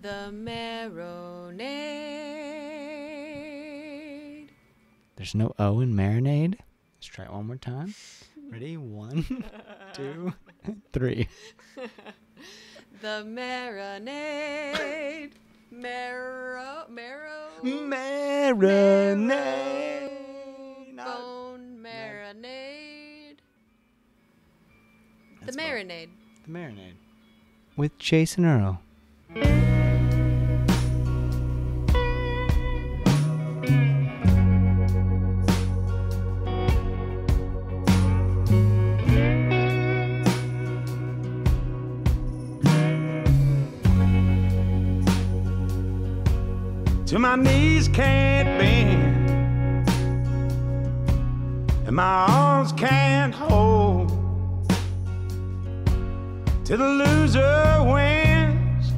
The Marinade. There's no O in Marinade. Let's try it one more time. Ready? 1, 2, 3. The Marinade. Marinade. Bone marinade. The Marinade. The Marinade. With Jason Earle. Till my knees can't bend and my arms can't hold, till the loser wins,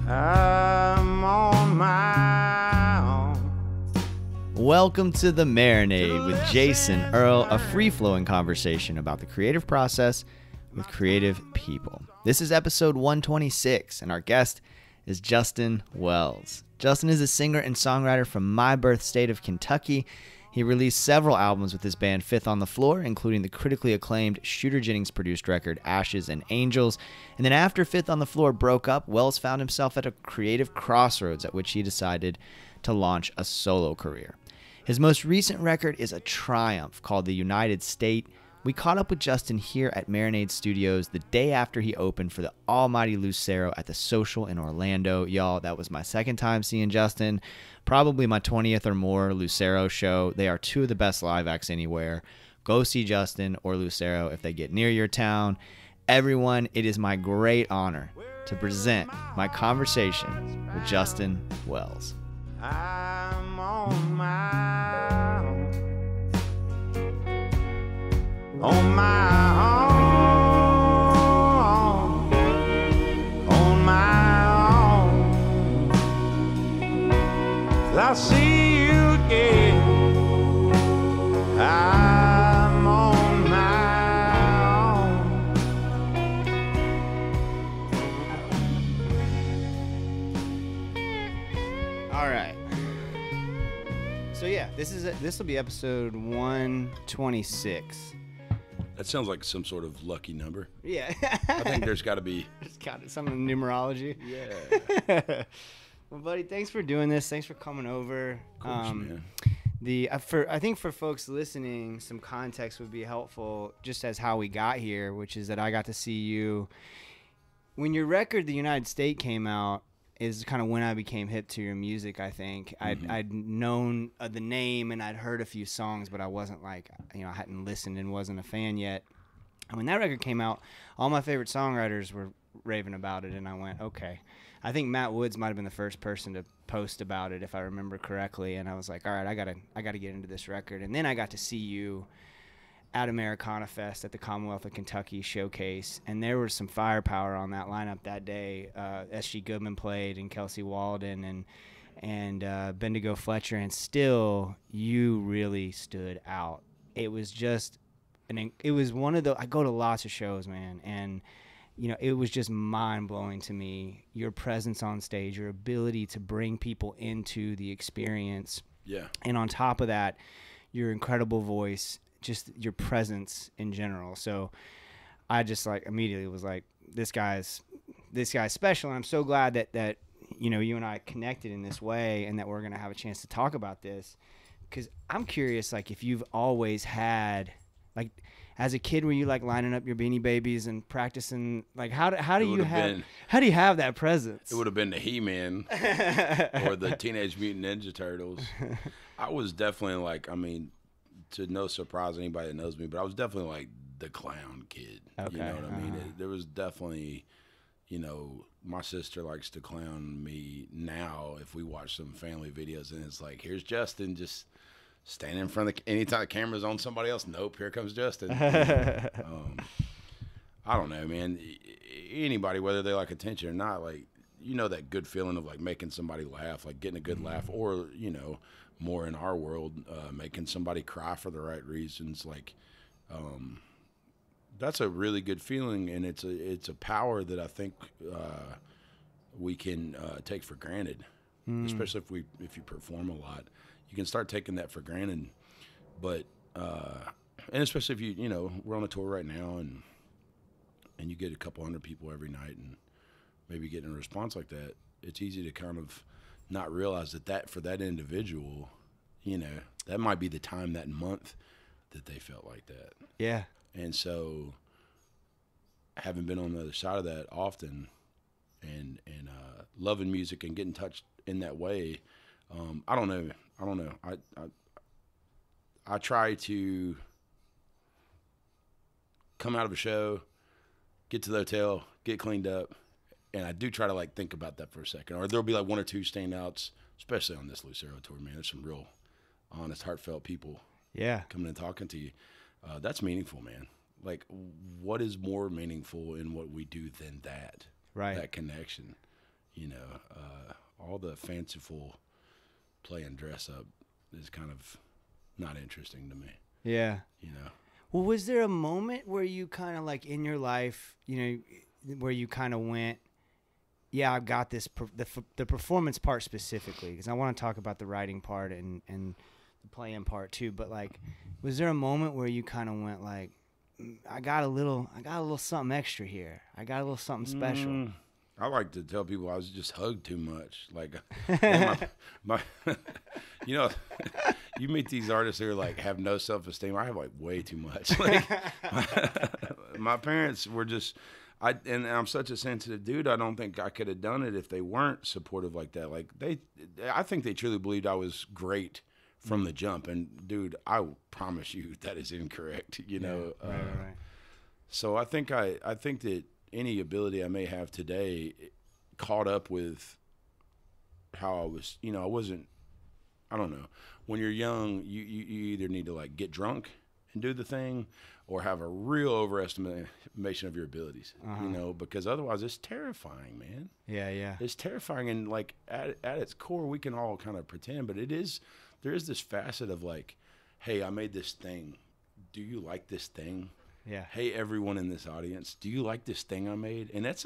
I'm on my own. Welcome to The Marinade with Jason Earle, a free-flowing conversation about the creative process with creative people. This is episode 126, and our guest is Justin Wells. Justin is a singer and songwriter from my birth state of Kentucky. He released several albums with his band Fifth on the Floor, including the critically acclaimed Shooter Jennings produced record Ashes and Angels. And then after Fifth on the Floor broke up, Wells found himself at a creative crossroads at which he decided to launch a solo career. His most recent record is a triumph called The United State. We caught up with Justin here at Marinade Studios the day after he opened for the almighty Lucero at the Social in Orlando. Y'all, that was my second time seeing Justin, probably my 20th or more Lucero show. They are two of the best live acts anywhere. Go see Justin or Lucero if they get near your town. Everyone, it is my great honor to present my conversation with Justin Wells. I'm on my own. On my own, on my own, till I see you again, I'm on my own. All right. So yeah, this will be episode 126. That sounds like some sort of lucky number. Yeah. I think there's got to be. It's got some numerology. Yeah. Well, buddy, thanks for doing this. Thanks for coming over. Of course, man. I think for folks listening, some context would be helpful just as how we got here, which is that I got to see you when your record, The United State, came out. Is kind of when I became hip to your music, I think. I'd known the name and I'd heard a few songs, but I wasn't I hadn't listened and wasn't a fan yet. And when that record came out, all my favorite songwriters were raving about it, and I went, okay. I think Matt Woods might have been the first person to post about it, if I remember correctly, and I was like, all right, I gotta get into this record. And then I got to see you at Americana Fest at the Commonwealth of Kentucky showcase, and there was some firepower on that lineup that day. S.G. Goodman played, and Kelsey Walden, and Bendigo Fletcher, and still you really stood out. It was just it was one of the, I go to lots of shows, man, and it was just mind-blowing to me, your presence on stage, your ability to bring people into the experience. Yeah. And on top of that, your incredible voice, just your presence in general. So I just immediately was like, this guy's special. And I'm so glad that you and I connected in this way, and that we're going to have a chance to talk about this. Cause I'm curious, if you've always had, as a kid, were you lining up your Beanie Babies and practicing? How do you have that presence? It would have been the He-Man or the Teenage Mutant Ninja Turtles. I was definitely to no surprise anybody that knows me, but I was definitely the clown kid. Okay. You know what I mean? There was definitely, my sister likes to clown me now if we watch some family videos, and it's here's Justin just standing in front of anytime the camera's on somebody else. Nope, here comes Justin. I don't know, man. Anybody, whether they like attention or not, that good feeling of making somebody laugh, getting a good laugh, or, more in our world, making somebody cry for the right reasons. That's a really good feeling, and it's a power that I think we can take for granted, especially if you perform a lot. You can start taking that for granted, but and especially if you know, we're on a tour right now, and you get a couple hundred people every night, and maybe getting a response like that, it's easy to kind of not realize that for that individual, you know, that might be the time that month that they felt like that. Yeah. And so, having been on the other side of that often, and loving music and getting touched in that way, I don't know. I try to come out of a show, get to the hotel, get cleaned up, and I do try to like think about that for a second. Or there'll be like one or two standouts, especially on this Lucero tour, man. There's some real honest, heartfelt people coming and talking to you. That's meaningful, man. Like, what is more meaningful in what we do than that? Right. That connection. You know, all the fanciful play and dress up is kind of not interesting to me. Yeah. You know? Well, was there a moment where you kind of like in your life, you know, where you kind of went, yeah, I've got this, the performance part specifically, because I want to talk about the writing part and the playing part too, but like, was there a moment where you kind of went like, I got a little something extra here. I got a little something special. I like to tell people I was just hugged too much. Like, man, my you know, you meet these artists who are like have no self-esteem. I have like way too much. Like, my parents were just, and I'm such a sensitive dude. I don't think I could have done it if they weren't supportive like that. Like I think they truly believed I was great from the jump. And dude, I promise you that is incorrect. You know, right. So I think that any ability I may have today caught up with how I was, you know, I don't know. When you're young, you either need to like get drunk and do the thing or have a real overestimation of your abilities, you know, because otherwise it's terrifying, man. Yeah. It's terrifying. And like at its core, we can all kind of pretend, but there is this facet of like, hey, I made this thing. Do you like this thing? Yeah. Hey, everyone in this audience, do you like this thing I made? And that's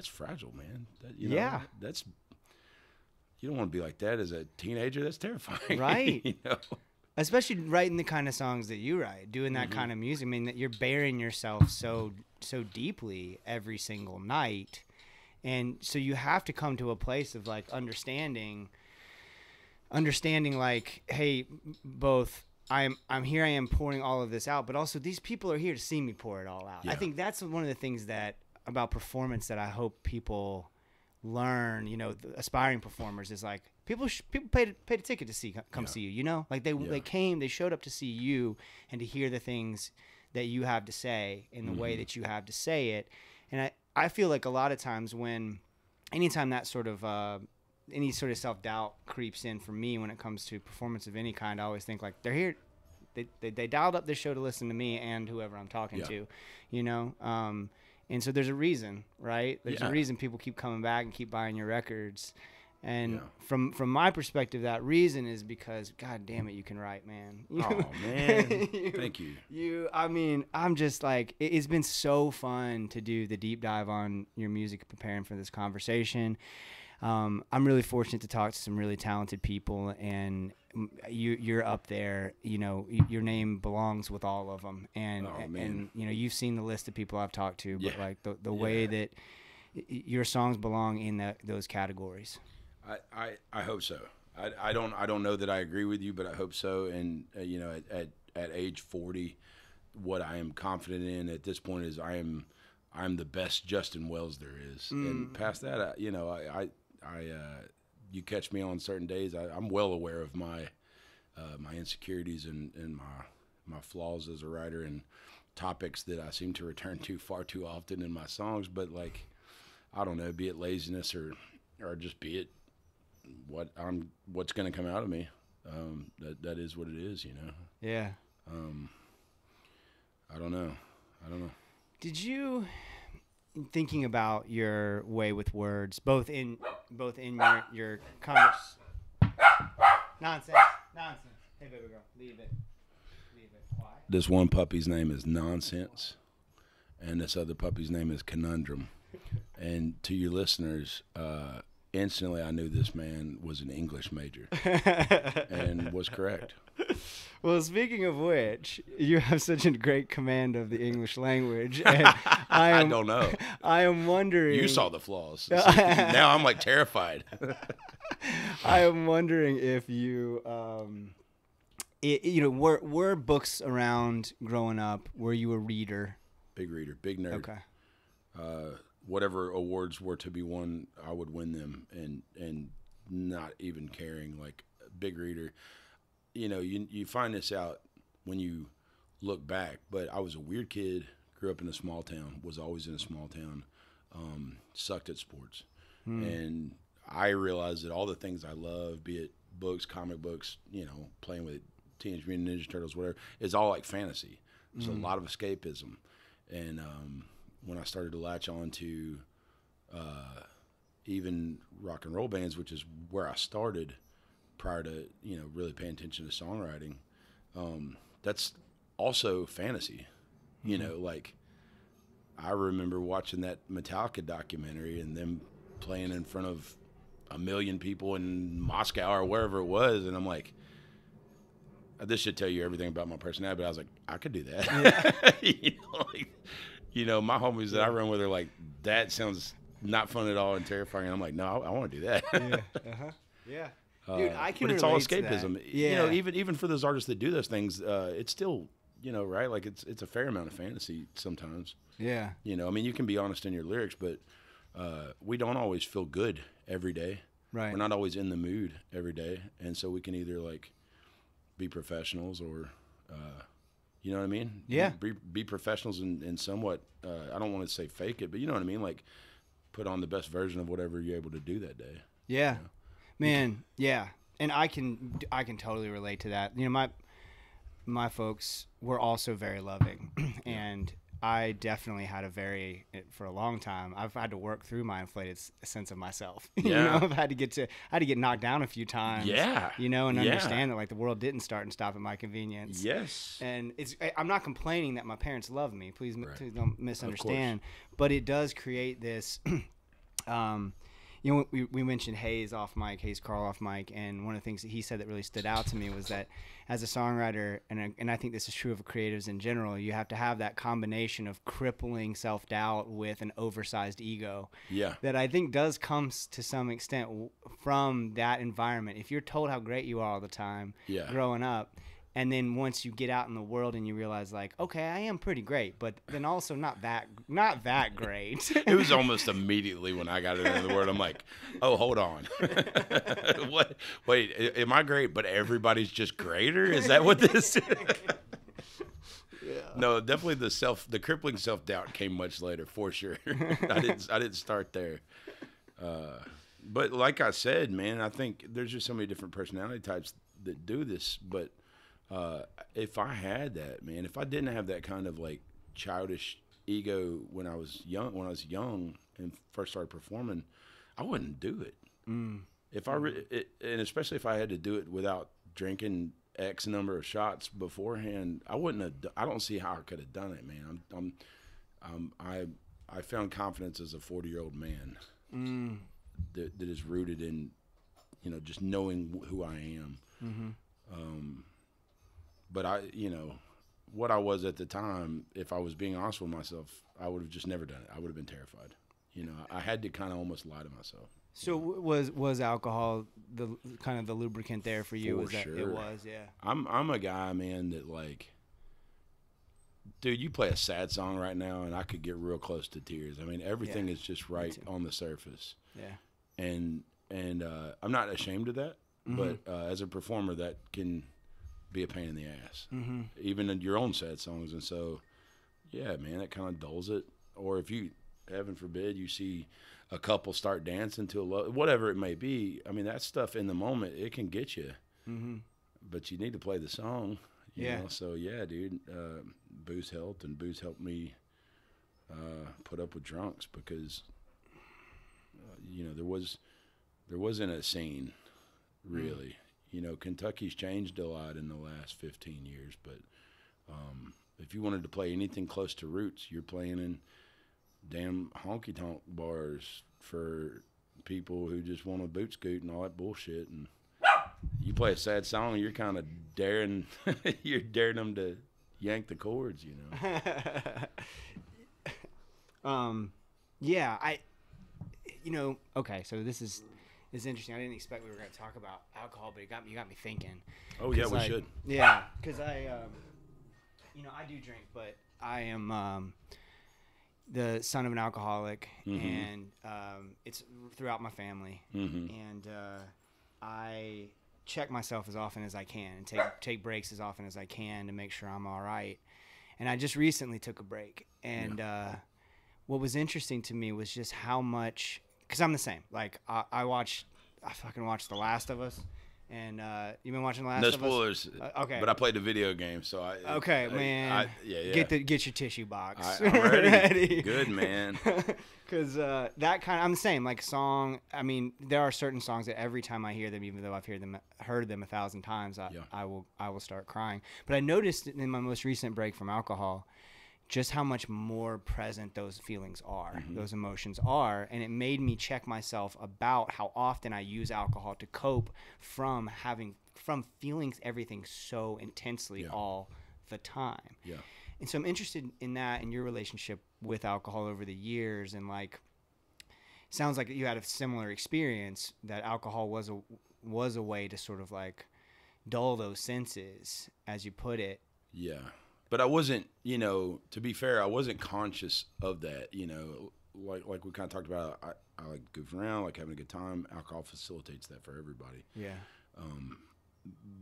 fragile, man. You know, yeah. You don't want to be like that as a teenager. That's terrifying. Right. You know? Especially writing the kind of songs that you write, doing that kind of music. I mean, that you're burying yourself so deeply every single night. And so you have to come to a place of like understanding like, hey, both I'm here, I am pouring all of this out, but also these people are here to see me pour it all out. Yeah. I think that's one of the things about performance that I hope people learn, you know, the aspiring performers, is like people paid a ticket to come see you, you know, like they showed up to see you and to hear the things that you have to say in the way that you have to say it. And I feel like a lot of times anytime that sort of any sort of self-doubt creeps in for me when it comes to performance of any kind, I always think like they're here, they dialed up this show to listen to me and whoever I'm talking to, you know. And so there's a reason, right? There's a reason people keep coming back and keep buying your records. And from my perspective, that reason is because, God damn it, you can write, man. Oh, man. Thank you. I mean, I'm just like, it's been so fun to do the deep dive on your music, preparing for this conversation. I'm really fortunate to talk to some really talented people, and you're up there. You know, your name belongs with all of them, and you know, you've seen the list of people I've talked to, but like the way that your songs belong in those categories. I hope so. I don't know that I agree with you, but I hope so. And you know, at age 40, what I am confident in at this point is I'm the best Justin Wells there is. And past that, you know, you catch me on certain days, I'm well aware of my insecurities and my flaws as a writer and topics that I seem to return to far too often in my songs. But like, I don't know, be it laziness or just be it what's going to come out of me. That is what it is, you know? Yeah. I don't know. Did you, thinking about your way with words, both in your converse, nonsense. Hey, baby girl, leave it. Quiet. This one puppy's name is Nonsense, and this other puppy's name is Conundrum. And to your listeners, instantly I knew this man was an English major and was correct. Well, speaking of which, you have such a great command of the English language. And I don't know. I am wondering. You saw the flaws. Now I'm like terrified. I am wondering if you, were books around growing up? Were you a reader? Big reader, big nerd. Okay. Whatever awards were to be won, I would win them, and not even caring. Like, big reader. You know, you find this out when you look back, but I was a weird kid, grew up in a small town, was always in a small town, sucked at sports. And I realized that all the things I love, be it books, comic books, you know, playing with Teenage Mutant Ninja Turtles, whatever, it's all like fantasy. It's a lot of escapism. And when I started to latch on to even rock and roll bands, which is where I started, prior to, you know, really paying attention to songwriting, that's also fantasy. You know, like, I remember watching that Metallica documentary and them playing in front of 1 million people in Moscow or wherever it was, and I'm like, this should tell you everything about my personality, but I was like, I could do that. Yeah. My homies that I run with are like, that sounds not fun at all and terrifying, and I'm like, no, I want to do that. Yeah. Dude, I can but it's all relate to escapism. that. Yeah. Even for those artists that do those things, it's still, right? Like, it's a fair amount of fantasy sometimes. Yeah. I mean, you can be honest in your lyrics, but we don't always feel good every day. Right. We're not always in the mood every day, and so we can either like be professionals or, you know what I mean? Yeah. Be professionals and somewhat. I don't want to say fake it, but you know what I mean. Like, put on the best version of whatever you're able to do that day. Yeah. Man, yeah, and I can totally relate to that. My folks were also very loving, and I definitely had for a long time, I've had to work through my inflated sense of myself. Yeah. I've had to get knocked down a few times. Yeah. And understand that, like, the world didn't start and stop at my convenience. Yes. And I'm not complaining that my parents love me. Please don't misunderstand. But it does create this. We mentioned Hayes Carl off mic, and one of the things that he said that really stood out to me was that as a songwriter, and I think this is true of creatives in general, you have to have that combination of crippling self-doubt with an oversized ego. Yeah. That I think does come to some extent from that environment. If you're told how great you are all the time growing up, and then once you get out in the world and you realize, like, okay, I am pretty great, but then also not that great. It was almost immediately when I got into the word, I'm like, oh, hold on. What? Wait, am I great, but everybody's just greater? Is that what this is? Yeah. No, definitely the crippling self-doubt came much later, for sure. I didn't start there. But like I said, man, I think there's just so many different personality types that do this, but if I had that, man, if I didn't have that kind of like childish ego when I was young and first started performing, I wouldn't do it. If and especially if I had to do it without drinking X number of shots beforehand, I wouldn't have. I don't see how I could have done it, man. I found confidence as a 40-year-old man that is rooted in, just knowing who I am. Mm-hmm. But what I was at the time, if I was being honest with myself, I would have just never done it. I would have been terrified. I had to kind of almost lie to myself. So was alcohol the kind of the lubricant there for you? For sure. It was, yeah. I'm a guy, man, that like, dude, you play a sad song right now, and I could get real close to tears. I mean, everything is just right on the surface. Yeah. And I'm not ashamed of that, but as a performer, that can be a pain in the ass, even in your own sad songs. And so, yeah, man, it kind of dulls it. Or if you, heaven forbid, you see a couple start dancing to whatever it may be. I mean, that stuff in the moment, it can get you. But you need to play the song. You know? So yeah, dude, booze helped, and booze helped me put up with drunks because there wasn't a scene really. Kentucky's changed a lot in the last 15 years, but if you wanted to play anything close to roots, you're playing in damn honky tonk bars for people who just want to boot scoot and all that bullshit. And you play a sad song, you're kind of daring, you're daring them to yank the chords, you know. Yeah, okay, so this is interesting. I didn't expect we were going to talk about alcohol, but you got me thinking. Oh yeah, we should. Yeah, because I do drink, but I am the son of an alcoholic, and it's throughout my family, and I check myself as often as I can and take breaks as often as I can to make sure I'm all right. And I just recently took a break, and what was interesting to me was just how much, because I'm the same. Like I fucking watched The Last of Us, and you've been watching The Last of Us? No spoilers. Okay. But I played the video game, so man. Yeah. Get your tissue box. I'm ready. Good, man. Because that kind of, I'm the same. Like song, I mean, there are certain songs that every time I hear them, even though I've heard them 1,000 times, I will start crying. But I noticed in my most recent break from alcohol just how much more present those feelings are, those emotions are, and it made me check myself about how often I use alcohol to cope from feeling everything so intensely all the time. Yeah. And so I'm interested in that, in your relationship with alcohol over the years, and like, sounds like you had a similar experience, that alcohol was a way to sort of like dull those senses, as you put it. Yeah. But I wasn't, to be fair, I wasn't conscious of that, like we kind of talked about. I like goofing around, like having a good time. Alcohol facilitates that for everybody. Yeah.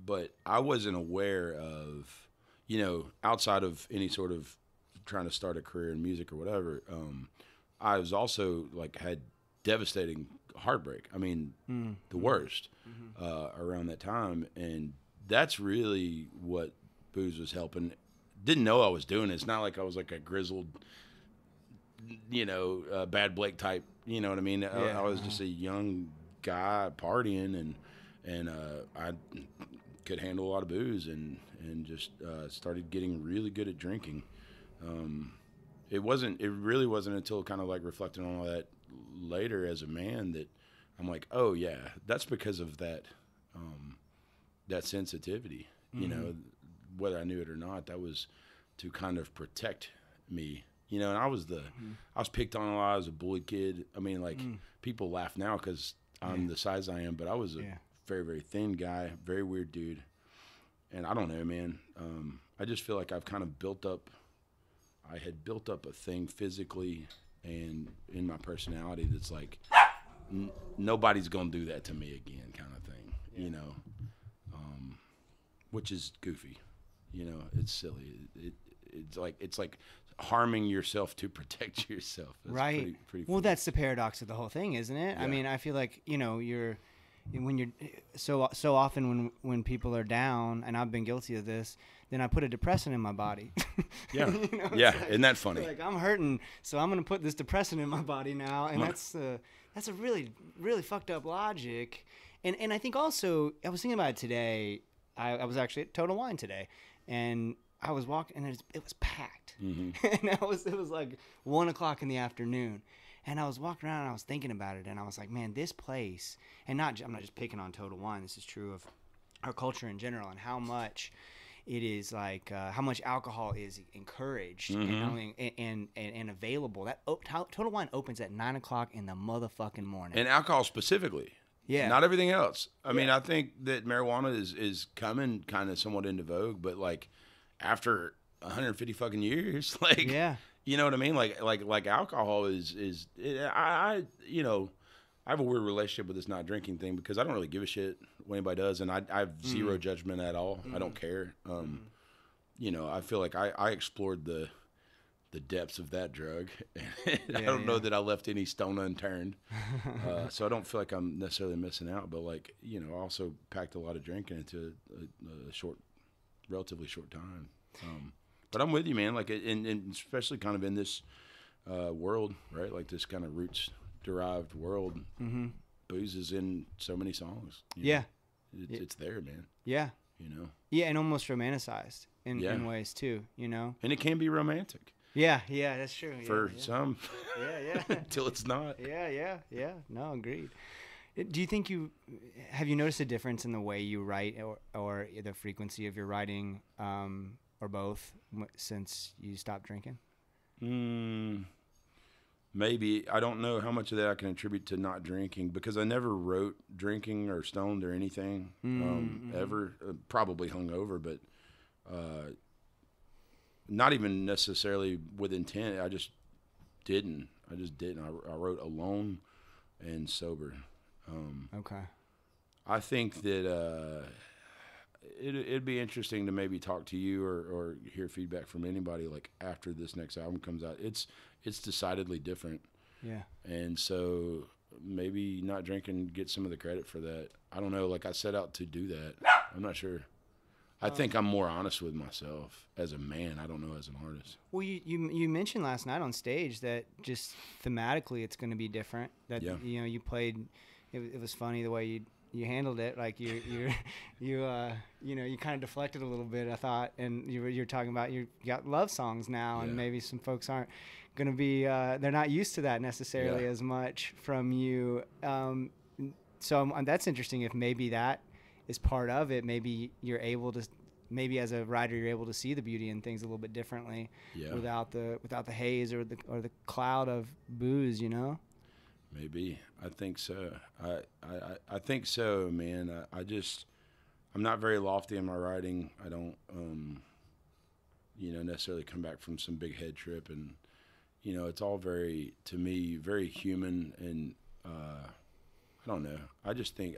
But I wasn't aware of, outside of any sort of trying to start a career in music or whatever, I was also like had devastating heartbreak. I mean, the worst around that time. And that's really what booze was helping. Didn't know I was doing it. It's not like I was like a grizzled, bad Blake type. You know what I mean? I was just a young guy partying, and I could handle a lot of booze, and just started getting really good at drinking. It really wasn't until kind of like reflecting on all that later as a man that I'm like, oh yeah, that's because of that sensitivity. Whether I knew it or not, that was to kind of protect me, and I was I was picked on a lot as a bullied kid. I mean, like people laugh now because I'm the size I am, but I was a very, very thin guy, very weird dude. And I don't know, man. I just feel like I've kind of I had built up a thing physically and in my personality that's like, nobody's going to do that to me again kind of thing, which is goofy. It's silly. It's like harming yourself to protect yourself. That's right. Pretty well, that's the paradox of the whole thing, isn't it? Yeah. I mean, I feel like, when you're so often when people are down, and I've been guilty of this, then I put a depressant in my body. Yeah. Yeah. Like, isn't that funny? Like, I'm hurting, so I'm going to put this depressant in my body now. And that's a really, really fucked up logic. And I think also, I was thinking about it today. I was actually at Total Wine today, and I was walking, and it was packed. And it was like 1:00 in the afternoon. And I was walking around, and I was thinking about it, and I was like, man, this place, and I'm not just picking on Total Wine. This is true of our culture in general, and how much it is like, how much alcohol is encouraged and available. That Total Wine opens at 9:00 in the motherfucking morning. And alcohol specifically. Yeah. Not everything else. I mean, I think that marijuana is coming kind of somewhat into vogue, but like after 150 fucking years, like, you know what I mean? Like alcohol I have a weird relationship with this not drinking thing, because I don't really give a shit what anybody does. And I have zero judgment at all. I don't care. I feel like I explored the depths of that drug. I don't know that I left any stone unturned. So I don't feel like I'm necessarily missing out, but like, I also packed a lot of drinking into a relatively short time. But I'm with you, man. Like, and especially kind of in this world, right? Like this kind of roots derived world, booze is in so many songs. It's there, man. Yeah. And almost romanticized in ways too, And it can be romantic. Yeah, that's true. Yeah, for yeah. some. Yeah. Until it's not. Yeah. No, agreed. Do you think have you noticed a difference in the way you write or the frequency of your writing, or both, since you stopped drinking? Maybe. I don't know how much of that I can attribute to not drinking, because I never wrote drinking or stoned or anything, ever. Probably hungover, but not even necessarily with intent. I just didn't. I wrote alone and sober. Okay. I think that it'd be interesting to maybe talk to you or hear feedback from anybody, like, after this next album comes out. It's decidedly different. Yeah. And so maybe not drinking gets some of the credit for that. I don't know. Like, I set out to do that. I'm not sure. I think I'm more honest with myself as a man. I don't know, as an artist. Well, you mentioned last night on stage that just thematically it's going to be different. That you played. It was funny the way you handled it. Like you kind of deflected a little bit, I thought, and you're talking about you got love songs now, and maybe some folks aren't going to be they're not used to that necessarily as much from you. So that's interesting. If maybe that is part of it, maybe you're able to. Maybe as a writer, you're able to see the beauty in things a little bit differently, without the haze or the cloud of booze, Maybe. I think so. I think so, man. I'm not very lofty in my writing. I don't, necessarily come back from some big head trip, and it's all to me, very human, and I don't know. I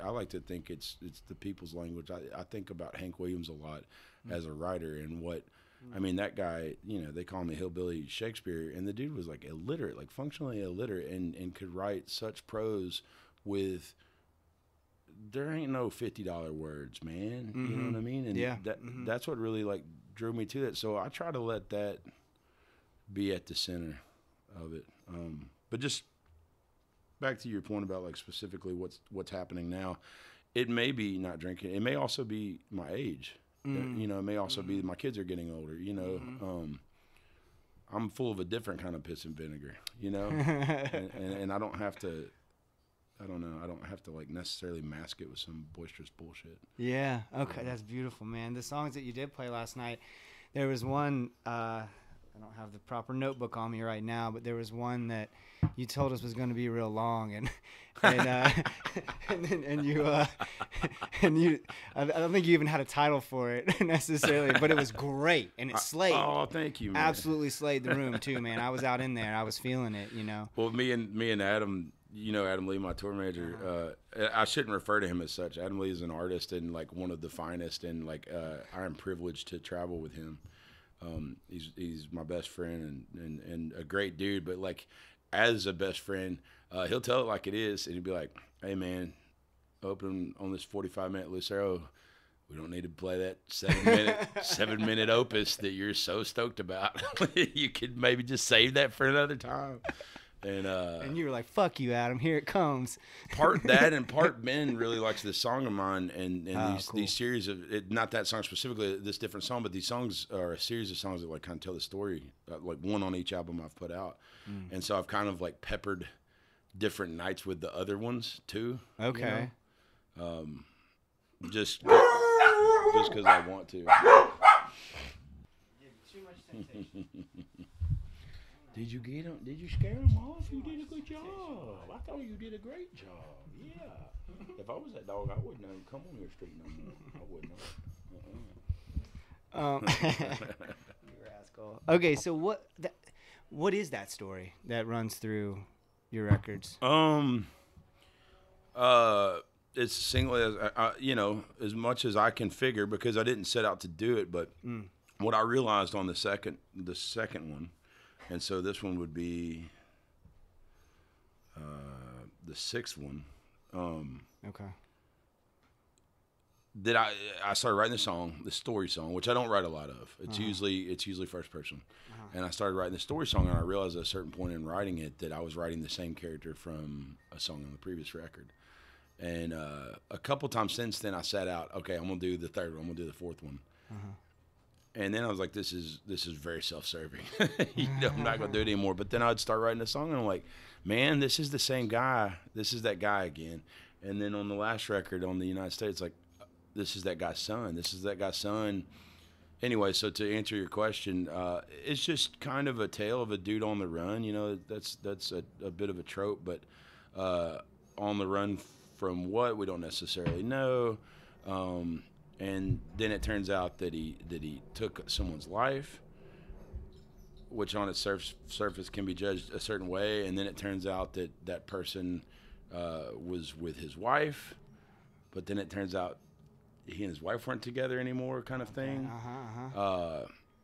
like to think it's the people's language. I think about Hank Williams a lot as a writer, and that guy, they call him a hillbilly Shakespeare, and the dude was like illiterate, like functionally illiterate, and could write such prose with, there ain't no $50 words, man. You know what I mean? And that's what really like drew me to it. So I try to let that be at the center of it. But just back to your point about like specifically what's happening now, it may be not drinking. It may also be my age. It may also be my kids are getting older. I'm full of a different kind of piss and vinegar. And I don't have to. I don't know. I don't have to like necessarily mask it with some boisterous bullshit. Yeah. Okay, that's beautiful, man. The songs that you did play last night, there was one. I don't have the proper notebook on me right now, but there was one that you told us was going to be real long, and you I don't think you even had a title for it necessarily, but it was great, and it slayed. Oh, thank you, man. Absolutely slayed the room too, man. I was out in there, I was feeling it, Well, me and Adam, Adam Lee, my tour manager. I shouldn't refer to him as such. Adam Lee is an artist and like one of the finest, and like I'm privileged to travel with him. He's my best friend and a great dude, but like as a best friend, he'll tell it like it is, and he'd be like, "Hey man, open on this 45-minute Lucero. We don't need to play that 7-minute opus that you're so stoked about. You could maybe just save that for another time." And you were like, "Fuck you, Adam. Here it comes." Part that and part Ben really likes this song of mine, and cool. these series of not that song specifically, this different song, but these songs are a series of songs that like kind of tell the story, like one on each album I've put out, and so I've kind of like peppered different nights with the other ones too. Okay. Just because I want to. Too much temptation. Did you get them? Did you scare them off? You did a good job. I thought you did a great job. Yeah. If I was that dog, I wouldn't have come on your street no more. I wouldn't have. You rascal. Okay, so what is that story that runs through your records? It's singly as much as I can figure, because I didn't set out to do it, but what I realized on the second one. And so this one would be the sixth one. Okay. That I started writing the story song, which I don't write a lot of. It's usually first person. And I started writing the story song, and I realized at a certain point in writing it that I was writing the same character from a song on the previous record. And a couple times since then, I sat out, okay, I'm gonna do the third one, I'm gonna do the fourth one. And then I was like, this is very self-serving. I'm not going to do it anymore. But then I'd start writing a song, and I'm like, man, this is the same guy. This is that guy again. And then on the last record on the United States, like, this is that guy's son. This is that guy's son. Anyway, so to answer your question, it's just kind of a tale of a dude on the run. That's a bit of a trope, but on the run from what, we don't necessarily know. And then it turns out that he took someone's life, which on its surface can be judged a certain way. And then it turns out that that person was with his wife, but then it turns out he and his wife weren't together anymore, kind of thing.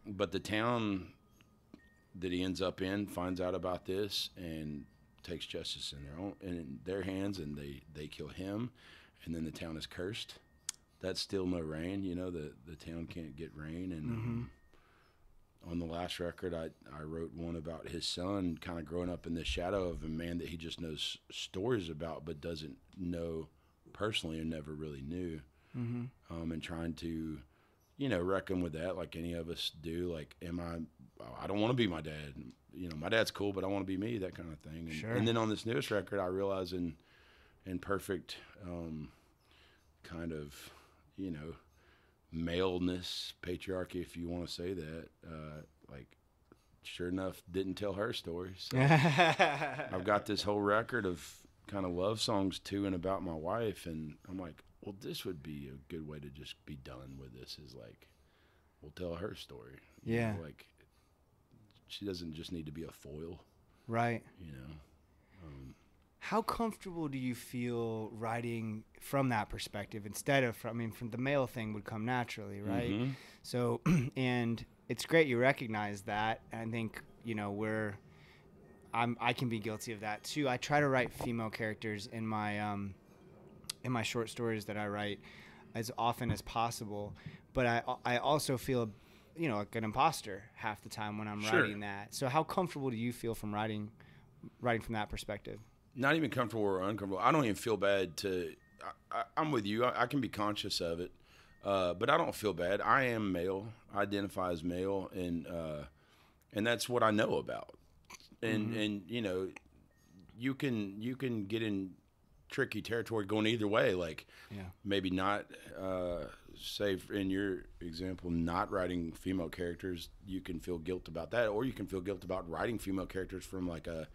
But the town that he ends up in finds out about this and takes justice in their hands, and they kill him, and then the town is cursed. That's still no rain, the town can't get rain. And on the last record, I wrote one about his son kind of growing up in the shadow of a man that he just knows stories about but doesn't know personally and never really knew. And trying to, reckon with that like any of us do. Like, I don't want to be my dad. My dad's cool, but I want to be me, that kind of thing. And, Sure. And then on this newest record, I realize in perfect kind of, maleness, patriarchy, if you want to say that, like, sure enough, didn't tell her story. So I've got this whole record of kind of love songs to and about my wife, and I'm like, well, this would be a good way to just be done with this, is like, we'll tell her story. Yeah. Like, she doesn't just need to be a foil. Right. How comfortable do you feel writing from that perspective instead of from the male thing would come naturally, right? So, and it's great you recognize that. I think, I can be guilty of that too. I try to write female characters in my short stories that I write as often as possible, but I also feel, like an imposter half the time when I'm writing that. So how comfortable do you feel from writing from that perspective? Not even comfortable or uncomfortable. I don't even feel bad I'm with you. I can be conscious of it, but I don't feel bad. I am male. I identify as male, and that's what I know about. And you can get in tricky territory going either way. Like, maybe not, say in your example, not writing female characters, you can feel guilt about that, or you can feel guilt about writing female characters from like a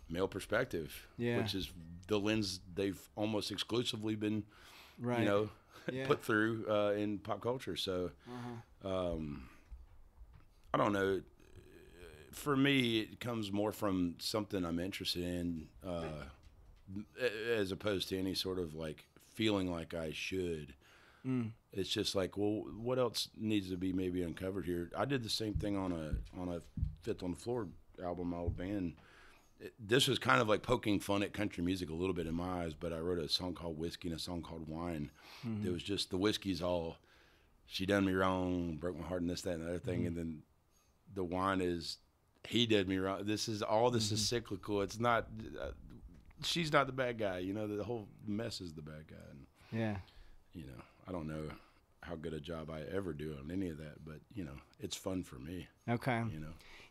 male perspective, which is the lens they've almost exclusively been, put through in pop culture. So, I don't know. For me, it comes more from something I'm interested in, as opposed to any sort of like feeling like I should. It's just like, well, what else needs to be maybe uncovered here? I did the same thing on a Fifth on the Floor album, my old band. This was kind of like poking fun at country music a little bit in my eyes, but I wrote a song called Whiskey and a song called Wine. It was just, the whiskey's all, she done me wrong, broke my heart, and this, that, and the other thing. And then the wine is, he did me wrong. This is is cyclical. It's not, she's not the bad guy. The whole mess is the bad guy. And, I don't know how good a job I ever do on any of that, but it's fun for me. Okay.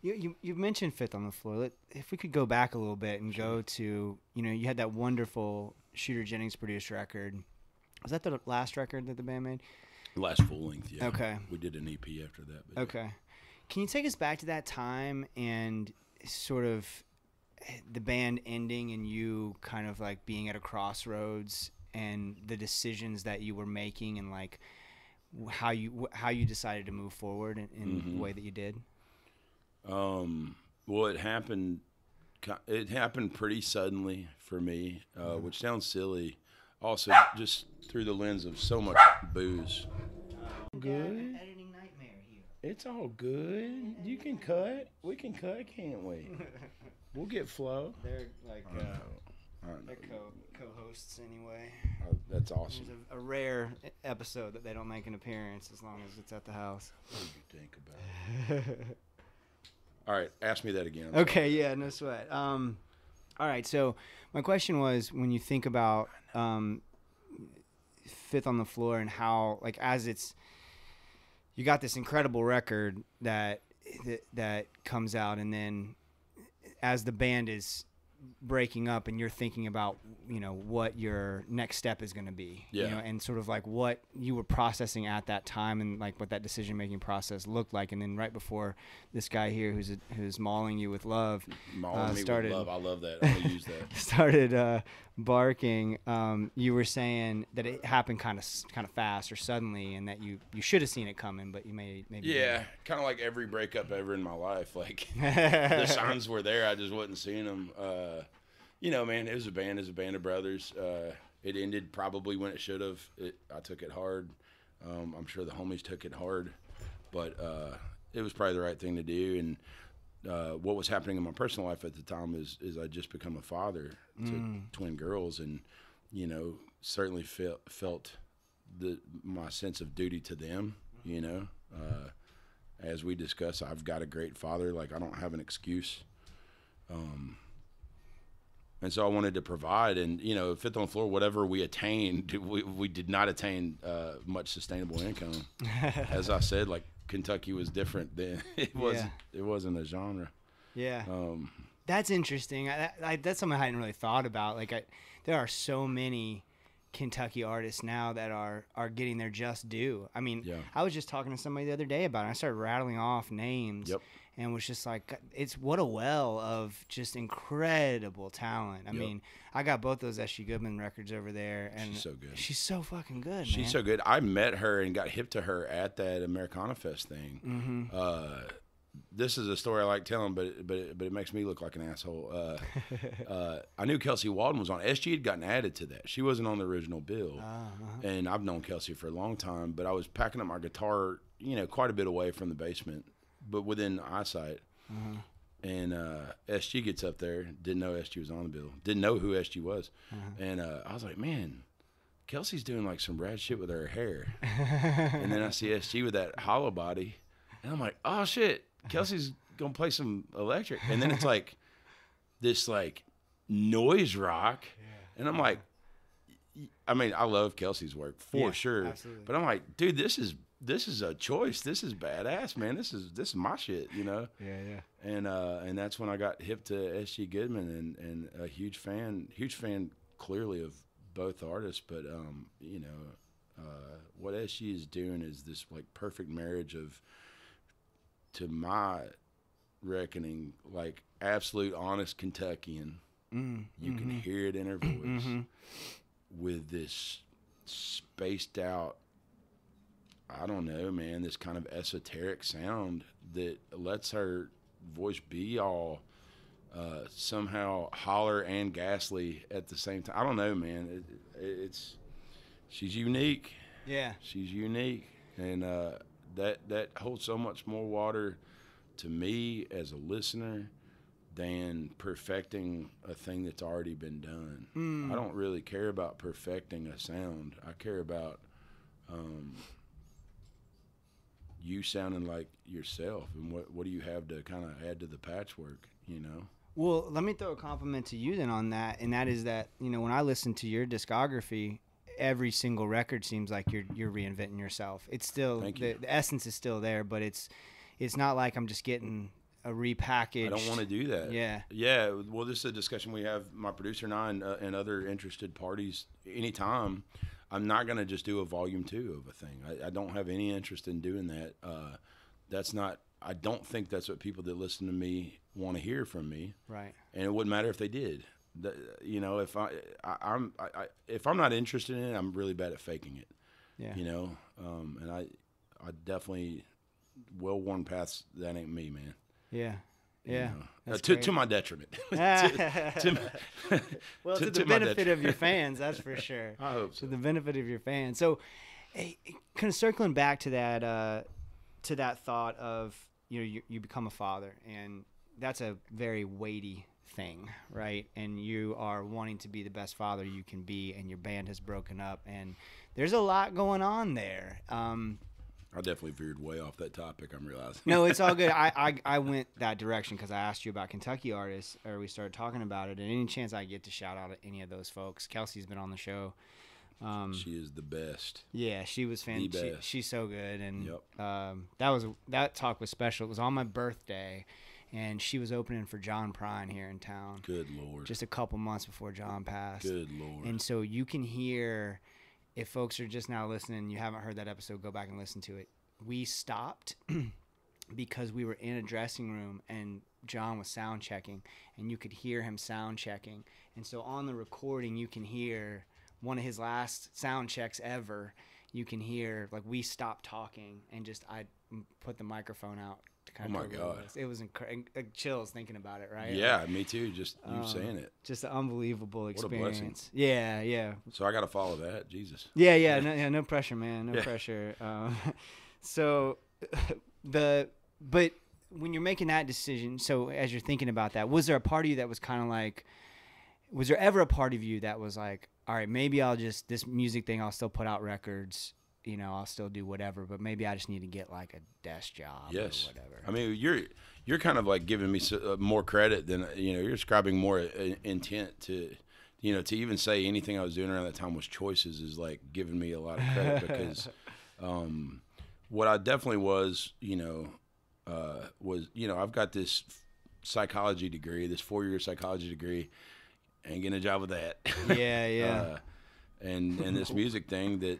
You mentioned Fifth on the Floor. If we could go back a little bit and go to, you had that wonderful Shooter Jennings produced record. Was that the last record that the band made? Last full length, yeah. Okay. We did an EP after that. But okay. Yeah. Can you take us back to that time and sort of the band ending and you kind of like being at a crossroads and the decisions that you were making and like how you decided to move forward in the way that you did? Well, it happened pretty suddenly for me, which sounds silly. Also, just through the lens of so much booze. Good. Editing nightmare here. It's all good. You can cut. We can cut, can't we? We'll get flow. They're like they're co-hosts anyway. Oh, that's awesome. It's a rare episode that they don't make an appearance as long as it's at the house. What do you think about it? All right, ask me that again. Okay, yeah, no sweat. All right, so my question was, when you think about Fifth on the Floor and how, like, as it's you got this incredible record that comes out, and then as the band is breaking up and you're thinking about, you know, what your next step is going to be, Yeah. you know, and sort of like what you were processing at that time and like what that decision-making process looked like. And then right before this guy here who's mauling you with love, Mauling me started, with love. I love that. I'm going to use that. started barking, you were saying that it happened kind of fast or suddenly, and that you should have seen it coming, but you maybe Yeah, kind of like every breakup ever in my life. Like the signs were there, I just wasn't seeing them. You know, man, it was a band of brothers. It ended probably when it should have. I took it hard. I'm sure the homies took it hard, but it was probably the right thing to do. And what was happening in my personal life at the time is I just become a father to twin girls, and you know, certainly felt my sense of duty to them. You know, as we discussed, I've got a great father. Like, I don't have an excuse. And so I wanted to provide, and you know, Fifth on the Floor, whatever we attained, we did not attain much sustainable income. As I said, like, Kentucky was different then. It wasn't a genre. Yeah. That's interesting. That's something I hadn't really thought about. Like, there are so many Kentucky artists now that are getting their just due. I mean, I was just talking to somebody the other day about it. I started rattling off names. Yep. And was just like, it's what a well of just incredible talent. I mean, I got both those S.G. Goodman records over there, and she's so good. She's so fucking good, man. She's so good. I met her and got hip to her at that Americana Fest thing. Mm-hmm. This is a story I like telling, but it makes me look like an asshole. I knew Kelsey Walden was on. SG had gotten added to that. She wasn't on the original bill, and I've known Kelsey for a long time. But I was packing up my guitar, you know, quite a bit away from the basement, but within eyesight. And SG gets up there, didn't know SG was on the bill, didn't know who SG was. And I was like, man, Kelsey's doing like some rad shit with her hair. And then I see SG with that hollow body, and I'm like, oh shit, Kelsey's gonna play some electric. And then it's like this like noise rock, and I'm like, I mean, I love Kelsey's work for sure, absolutely. But I'm like, dude, this is a choice. This is badass, man. This is my shit, you know. And that's when I got hip to S.G. Goodman, and a huge fan clearly of both artists. But you know, what S.G. is doing is this like perfect marriage of, to my reckoning, like absolute honest Kentuckian. You can hear it in her voice with this spaced out, I don't know, man, this kind of esoteric sound that lets her voice be all somehow holler and ghastly at the same time. I don't know, man. She's unique. Yeah. She's unique. And that holds so much more water to me as a listener than perfecting a thing that's already been done. I don't really care about perfecting a sound. I care about you sounding like yourself, and what do you have to kind of add to the patchwork, you know? Well, let me throw a compliment to you then on that, and that is that, you know, when I listen to your discography, every single record seems like you're reinventing yourself. It's still the essence is still there, but it's not like I'm just getting a repackaged. I don't want to do that. Yeah. Well, this is a discussion we have, my producer and I, and other interested parties. Anytime, I'm not going to just do a volume 2 of a thing. I don't have any interest in doing that. That's not. I don't think that's what people that listen to me want to hear from me. Right. And it wouldn't matter if they did. You know, if I'm not interested in it, I'm really bad at faking it. Yeah. You know, and I definitely well-worn paths. That ain't me, man. Yeah. Yeah. You know, to my detriment. Well, to the benefit of your fans, that's for sure. I hope so. To the benefit of your fans. So, kind of circling back to that thought of, you know, you become a father, and that's a very weighty thing, right? And you are wanting to be the best father you can be, and your band has broken up, and there's a lot going on there. I definitely veered way off that topic, I'm realizing. No, it's all good. I went that direction because I asked you about Kentucky artists, or we started talking about it, and any chance I get to shout out any of those folks. Kelsey's been on the show She is the best. Yeah, she was fantastic. She's so good, and Yep. That talk was special. It was on my birthday, and she was opening for John Prine here in town. Good Lord. Just a couple months before John passed. Good Lord. And so you can hear, if folks are just now listening and you haven't heard that episode, go back and listen to it. We stopped because we were in a dressing room and John was sound checking, and you could hear him sound checking. And so on the recording, you can hear one of his last sound checks ever. You can hear, like, we stopped talking and just I put the microphone out to kind of. Oh my God! It was chills thinking about it, right? Yeah, me too. Just you saying it. Just an unbelievable experience. What a blessing. Yeah, yeah. So I got to follow that. Jesus. Yeah. No pressure, man. No pressure. But when you're making that decision, so as you're thinking about that, was there a part of you that was kind of like, was there ever a part of you that was like, all right, maybe I'll just, this music thing, I'll still put out records, you know, I'll still do whatever, but maybe I just need to get like a desk job or whatever. I mean, you're kind of like giving me more credit than, you know, you're ascribing more intent to, you know, to even say anything I was doing around that time was choices is like giving me a lot of credit because what I definitely was, you know, I've got this psychology degree, this 4-year psychology degree. Ain't getting a job with that. Yeah. And this music thing that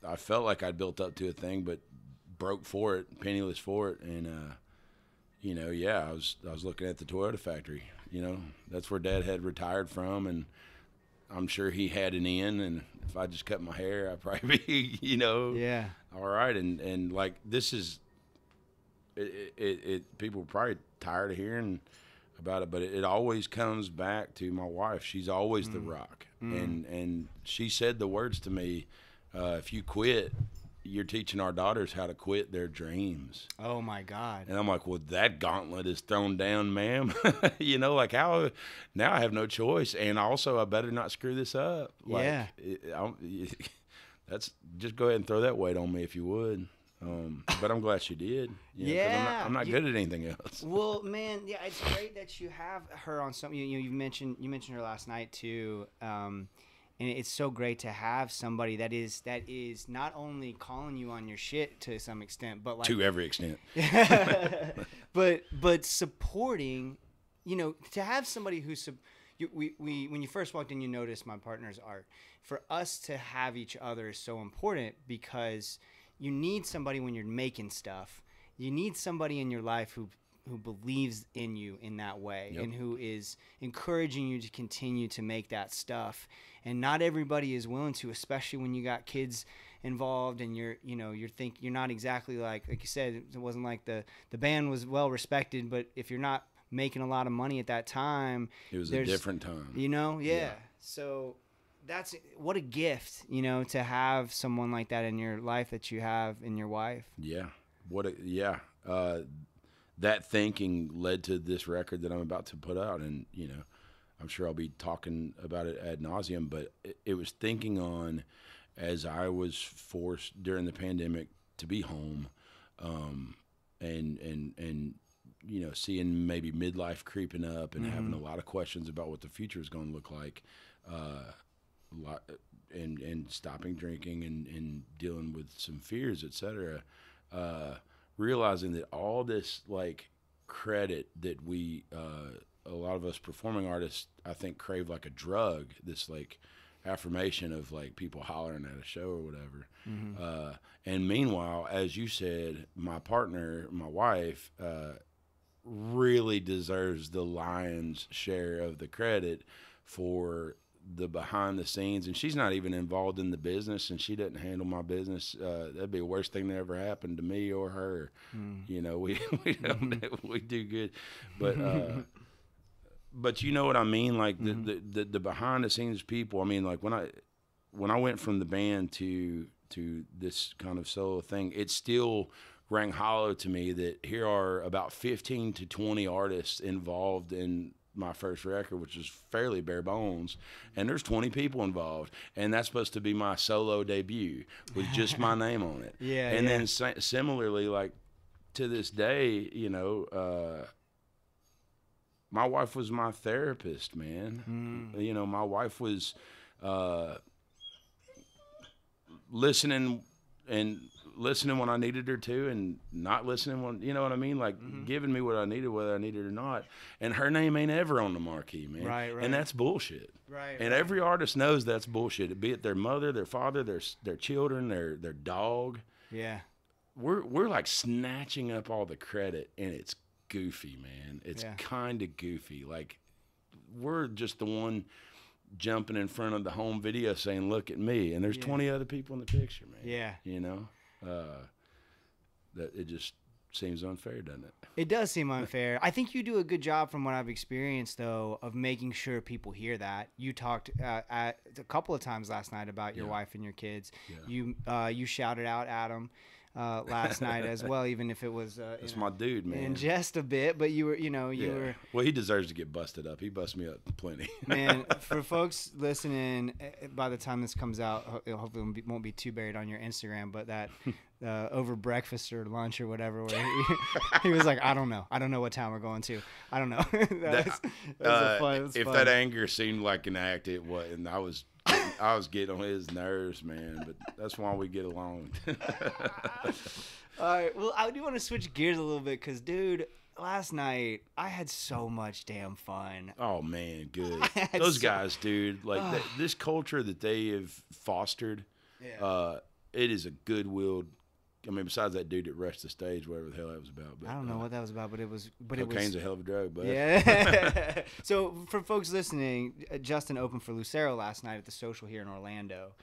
I felt like I'd built up to a thing, but broke for it, penniless for it. And, you know, I was looking at the Toyota factory, you know, that's where Dad had retired from. And I'm sure he had an in. And if I just cut my hair, I'd probably be, you know, all right. And like, this is, people were probably tired of hearing about it, but it always comes back to my wife. She's always the rock. And she said the words to me, if you quit, you're teaching our daughters how to quit their dreams. Oh my God. And I'm like, well, that gauntlet is thrown down, ma'am. You know, like how now I have no choice. And also I better not screw this up. Like, that's just go ahead and throw that weight on me if you would. But I'm glad she did. You know, 'cause I'm not good at anything else. Well, man, it's great that you have her on something. You mentioned her last night too, and it's so great to have somebody that is not only calling you on your shit to some extent, but like to every extent, but supporting. You know, to have somebody who's we when you first walked in, you noticed my partner's art. For us to have each other is so important because you need somebody when you're making stuff. You need somebody in your life who believes in you in that way and who is encouraging you to continue to make that stuff. And not everybody is willing to, especially when you got kids involved and you're not exactly like you said, it wasn't like the band was well respected, but if you're not making a lot of money at that time, it was a different time. You know, So that's what a gift, you know, to have someone like that in your life that you have in your wife. That thinking led to this record that I'm about to put out, and you know, I'm sure I'll be talking about it ad nauseum. But it was thinking on as I was forced during the pandemic to be home, and you know, seeing maybe midlife creeping up and having a lot of questions about what the future is going to look like. And stopping drinking and dealing with some fears, etc. Realizing that all this like credit that we, a lot of us performing artists, I think crave like a drug, this like affirmation of like people hollering at a show or whatever. And meanwhile, as you said, my partner, my wife, really deserves the lion's share of the credit for the behind the scenes, and she's not even involved in the business, and she doesn't handle my business. That'd be the worst thing that ever happened to me or her. You know, we do good, but you know what I mean, like the behind the scenes people. I mean, like when I went from the band to this kind of solo thing, it still rang hollow to me that here are about 15 to 20 artists involved in my first record, which was fairly bare bones, and there's 20 people involved, and that's supposed to be my solo debut with just my name on it. Then similarly, like to this day, you know, my wife was my therapist, man. You know, my wife was listening when I needed her to, and not listening when, you know what I mean? Like giving me what I needed, whether I needed it or not. And her name ain't ever on the marquee, man. Right. And that's bullshit. Right. And every artist knows that's bullshit. Be it their mother, their father, their children, their dog. Yeah. We're like snatching up all the credit, and it's goofy, man. It's kind of goofy. Like, we're just the one jumping in front of the home video saying, "Look at me," and there's 20 other people in the picture, man. Yeah. You know, that it just seems unfair, doesn't it? It does seem unfair. I think you do a good job, from what I've experienced, though, of making sure people hear that. You talked a couple of times last night about your wife and your kids. Yeah. You shouted out Adam last night as well, even if it was that's my dude, man. In just a bit, but you were. Well, he deserves to get busted up. He busts me up plenty. Man, for folks listening, by the time this comes out, hopefully it won't be too buried on your Instagram, but that over breakfast or lunch or whatever, where he was like, I don't know what town we're going to. I don't know. That was if fun. that anger seemed like an act, it was, and I was getting on his nerves, man. But that's why we get along. All right. Well, I do want to switch gears a little bit because, dude, last night I had so much damn fun. Oh man, good. Those guys, dude. Like this culture that they have fostered. Yeah. It is a goodwill. I mean, besides that dude that rushed the stage, whatever the hell that was about. But, I don't know what that was about, but it was. Cocaine's a hell of a drug, bud. Yeah. So for folks listening, Justin opened for Lucero last night at the Social here in Orlando,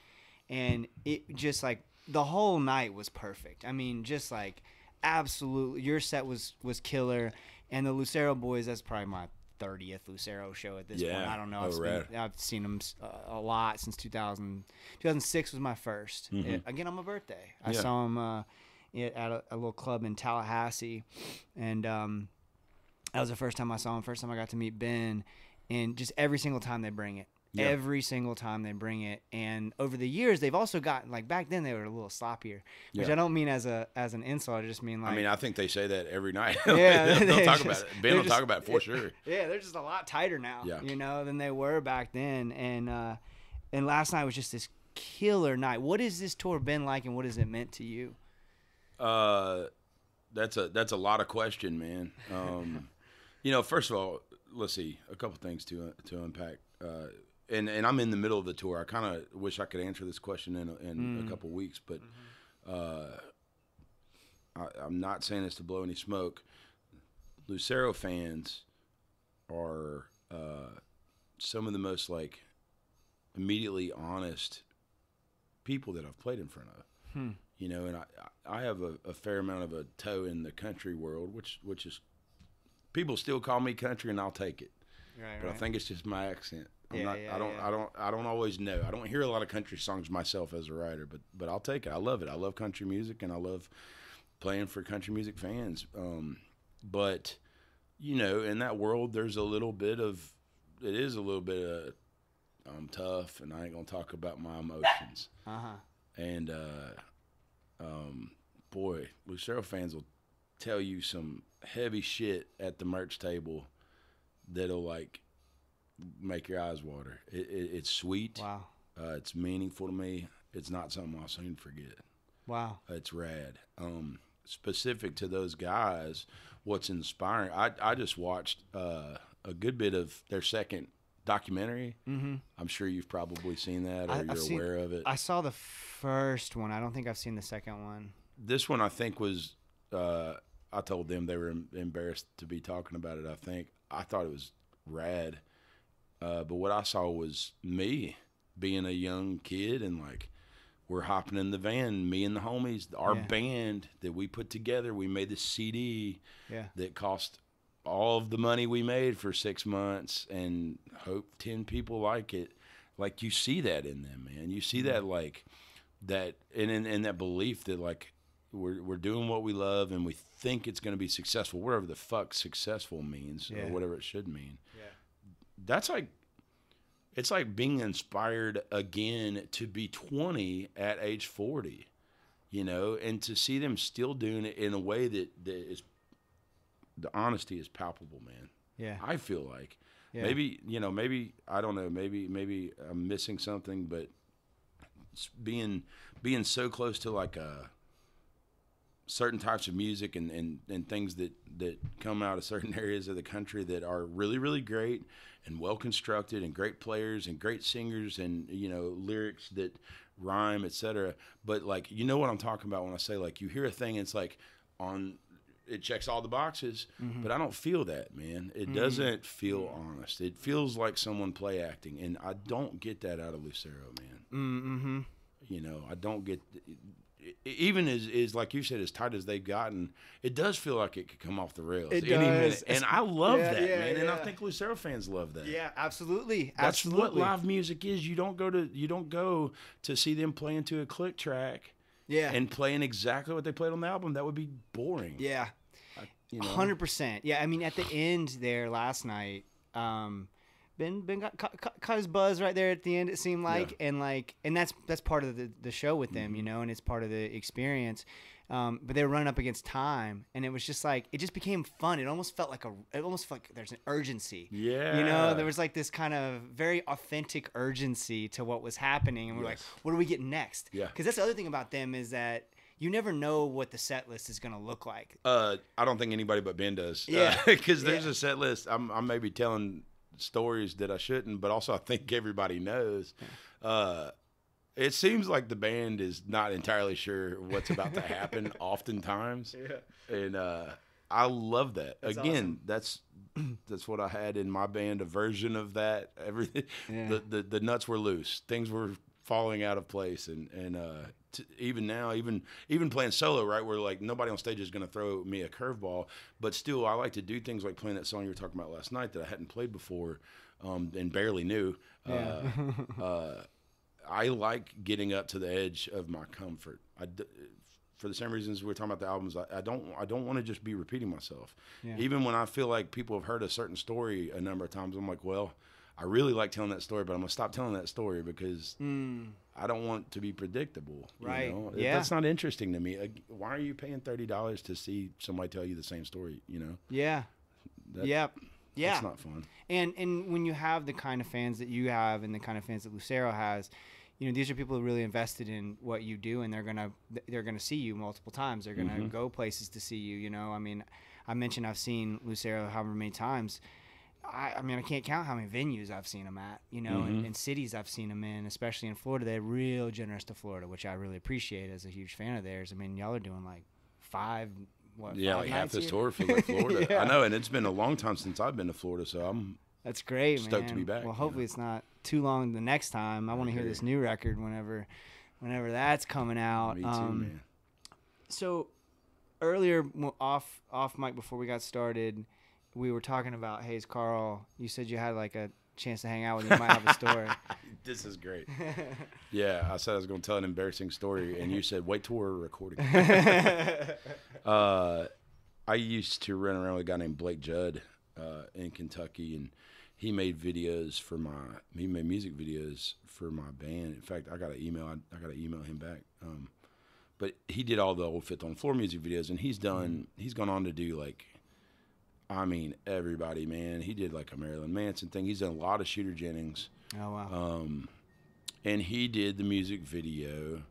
and it just like the whole night was perfect. I mean, just like absolutely, your set was killer, and the Lucero boys. That's probably my 30th Lucero show at this point. I don't know. I've seen them a lot since 2000. 2006 was my first. Again, on my birthday. I saw them at a little club in Tallahassee, and that was the first time I saw them. First time I got to meet Ben, and just every single time they bring it. Yeah. Every single time they bring it, and over the years they've also gotten, like, back then they were a little sloppier, which I don't mean as an insult. I just mean like, I mean, I think they say that every night. Yeah, they'll talk about it. Ben will talk about it for sure. Yeah, they're just a lot tighter now, than they were back then. And last night was just this killer night. What has this tour been like, and what has it meant to you? That's a lot of question, man. First of all, let's see, a couple things to unpack. And I'm in the middle of the tour. I kind of wish I could answer this question in a couple weeks, but I'm not saying this to blow any smoke. Lucero fans are some of the most, like, immediately honest people that I've played in front of. And I have a fair amount of a toe in the country world, which is, people still call me country, and I'll take it. But I think it's just my accent. I don't always know. I don't hear a lot of country songs myself as a writer, but I'll take it. I love it. I love country music, and I love playing for country music fans. But in that world, there's a little bit of I'm tough, and I ain't gonna talk about my emotions. And boy, Lucero fans will tell you some heavy shit at the merch table that'll, like, make your eyes water. It's sweet. Wow. It's meaningful to me. It's not something I'll soon forget. Wow. It's rad. Specific to those guys, what's inspiring, I just watched a good bit of their second documentary. I'm sure you've probably seen that, or you're aware of it. I saw the first one. I don't think I've seen the second one. This one, I think, was I told them they were embarrassed to be talking about it. I thought it was rad. But what I saw was me being a young kid, and, like, we're hopping in the van, me and the homies, our band that we put together. We made this CD that cost all of the money we made for 6 months, and hope 10 people like it. Like, you see that in them, man. You see that, like, that, and that belief that, like, we're doing what we love, and we think it's going to be successful, whatever the fuck successful means, or whatever it should mean. That's like, it's like being inspired again to be 20 at age 40, and to see them still doing it in a way that is, the honesty is palpable, man. Yeah. I feel like maybe I don't know, maybe I'm missing something, but being so close to like certain types of music and things that come out of certain areas of the country that are really, really great and well constructed and great players and great singers and, you know, lyrics that rhyme, etc. But like, you know what I'm talking about when I say like you hear a thing and it's like it checks all the boxes, but I don't feel that, man. It doesn't feel honest. It feels like someone play acting, and I don't get that out of Lucero, man. You know, I don't get even as like you said, as tight as they've gotten, it does feel like it could come off the rails any minute. And I love that, man. And I think Lucero fans love that. Yeah, absolutely. That's what live music is. You don't go to see them play into a click track. Yeah. And playing exactly what they played on the album. That would be boring. Yeah. You know? 100%. Yeah, I mean, at the end there last night, Ben got his buzz right there at the end, it seemed like. Yeah. And that's part of the show with them, you know, and it's part of the experience. But they were running up against time, and it was just like, it just became fun. It almost felt like there's an urgency. Yeah. You know, there was like this kind of very authentic urgency to what was happening. And we're like, what are we getting next? Yeah. Because that's the other thing about them is that you never know what the set list is going to look like. I don't think anybody but Ben does. Yeah. Because there's a set list. I'm maybe telling stories that I shouldn't, but also I think everybody knows. It seems like the band is not entirely sure what's about to happen oftentimes. Yeah. And I love that. That's again, awesome. That's what I had in my band, a version of that. Everything the nuts were loose. Things were falling out of place, and even now, even playing solo, right, where like nobody on stage is going to throw me a curveball, but still I like to do things like playing that song you were talking about last night that I hadn't played before and barely knew. I like getting up to the edge of my comfort. For the same reasons we were talking about the albums, I don't want to just be repeating myself. Yeah. Even when I feel like people have heard a certain story a number of times, I'm like, well, I really like telling that story, but I'm going to stop telling that story because I don't want to be predictable. Right. You know? Yeah. That's not interesting to me. Why are you paying $30 to see somebody tell you the same story, you know? Yeah. Yeah. That's not fun. And when you have the kind of fans that you have and the kind of fans that Lucero has, you know, these are people who are really invested in what you do, and they're gonna see you multiple times. They're gonna go places to see you. You know, I mean, I mentioned I've seen Lucero however many times. I mean, I can't count how many venues I've seen them at. You know, and cities I've seen them in, especially in Florida. They're real generous to Florida, which I really appreciate as a huge fan of theirs. I mean, y'all are doing like five like half this tour for like Florida. Yeah. I know, and it's been a long time since I've been to Florida, so I'm that's great, stoked man. to be back. Well, hopefully it's not too long the next time. I want to hear this new record whenever that's coming out. Me too, man. So earlier off mic before we got started, we were talking about Hayes Carl. You said you had like a chance to hang out with him. You might have a story. This is great. Yeah, I said I was going to tell an embarrassing story, and you said, wait till we're recording. I used to run around with a guy named Blake Judd in Kentucky, and he made music videos for my band. In fact, I got to email him back. But he did all the old Fifth on the Floor music videos, and he's gone on to do like, I mean, everybody, man. He did like a Marilyn Manson thing. He's done a lot of Shooter Jennings. Oh, wow. And he did the music video,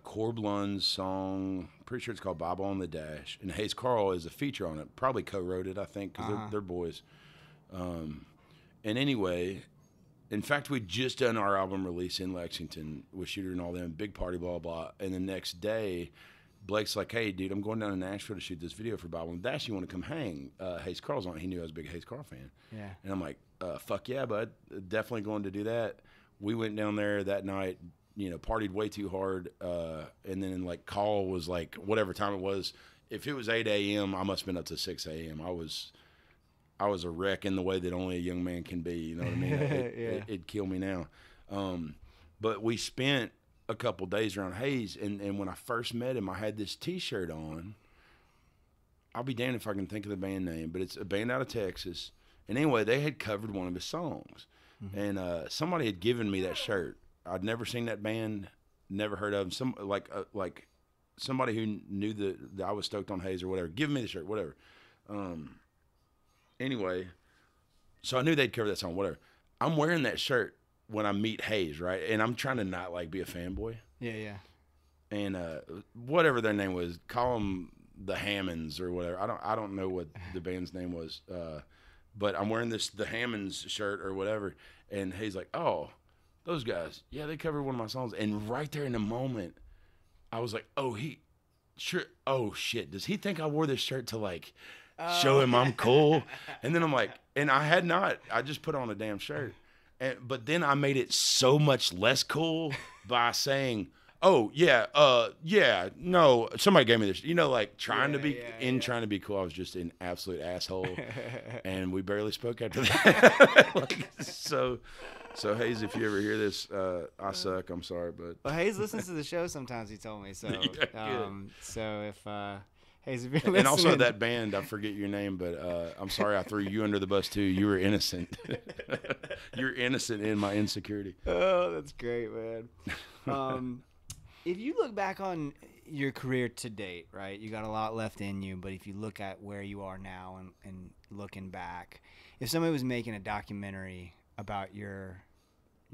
Corb Lund's song, pretty sure it's called Bible on the Dash. And Hayes Carl is a feature on it. Probably co-wrote it, I think, because they're boys. And anyway, in fact, we'd just done our album release in Lexington with Shooter and all them, big party, blah, blah. And the next day, Blake's like, hey, dude, I'm going down to Nashville to shoot this video for Bible on the Dash. You want to come hang? Hayes Carl's on it. He knew I was a big Hayes Carl fan. Yeah. And I'm like, fuck yeah, bud. Definitely going to do that. We went down there that night, you know, partied way too hard. And then, like, call was like, whatever time it was. If it was 8 a.m., I must have been up to 6 a.m. I was a wreck in the way that only a young man can be. You know what I mean? It'd kill me now. But we spent a couple days around Hayes, and when I first met him, I had this T-shirt on. I'll be damned if I can think of the band name, but it's a band out of Texas. And anyway, they had covered one of his songs, and somebody had given me that shirt. I'd never seen that band, never heard of them. Like somebody who knew that I was stoked on Hayes or whatever, giving me the shirt, whatever. Anyway, so I knew they'd cover that song, whatever. I'm wearing that shirt when I meet Hayes, right, and I'm trying to not like be a fanboy. Yeah. And whatever their name was, call them the Hammonds or whatever. I don't know what the band's name was, but I'm wearing the Hammonds shirt or whatever, and Hayes like, oh, those guys, yeah, they covered one of my songs, and right there in the moment, I was like, oh, shit, does he think I wore this shirt to like show him I'm cool? And then I'm like, and I just put on a damn shirt, but then I made it so much less cool by saying, oh, no, somebody gave me this, like trying to be cool. I was just an absolute asshole, and we barely spoke after that. So Hayes, if you ever hear this, I suck. I'm sorry, but well, Hayes listens to the show sometimes. He told me so. So if Hayes, if you're listening, and also that band, I forget your name, but I'm sorry I threw you under the bus too. You were innocent. You're innocent in my insecurity. Oh, that's great, man. If you look back on your career to date, right, you got a lot left in you, but if you look at where you are now and looking back, if somebody was making a documentary about your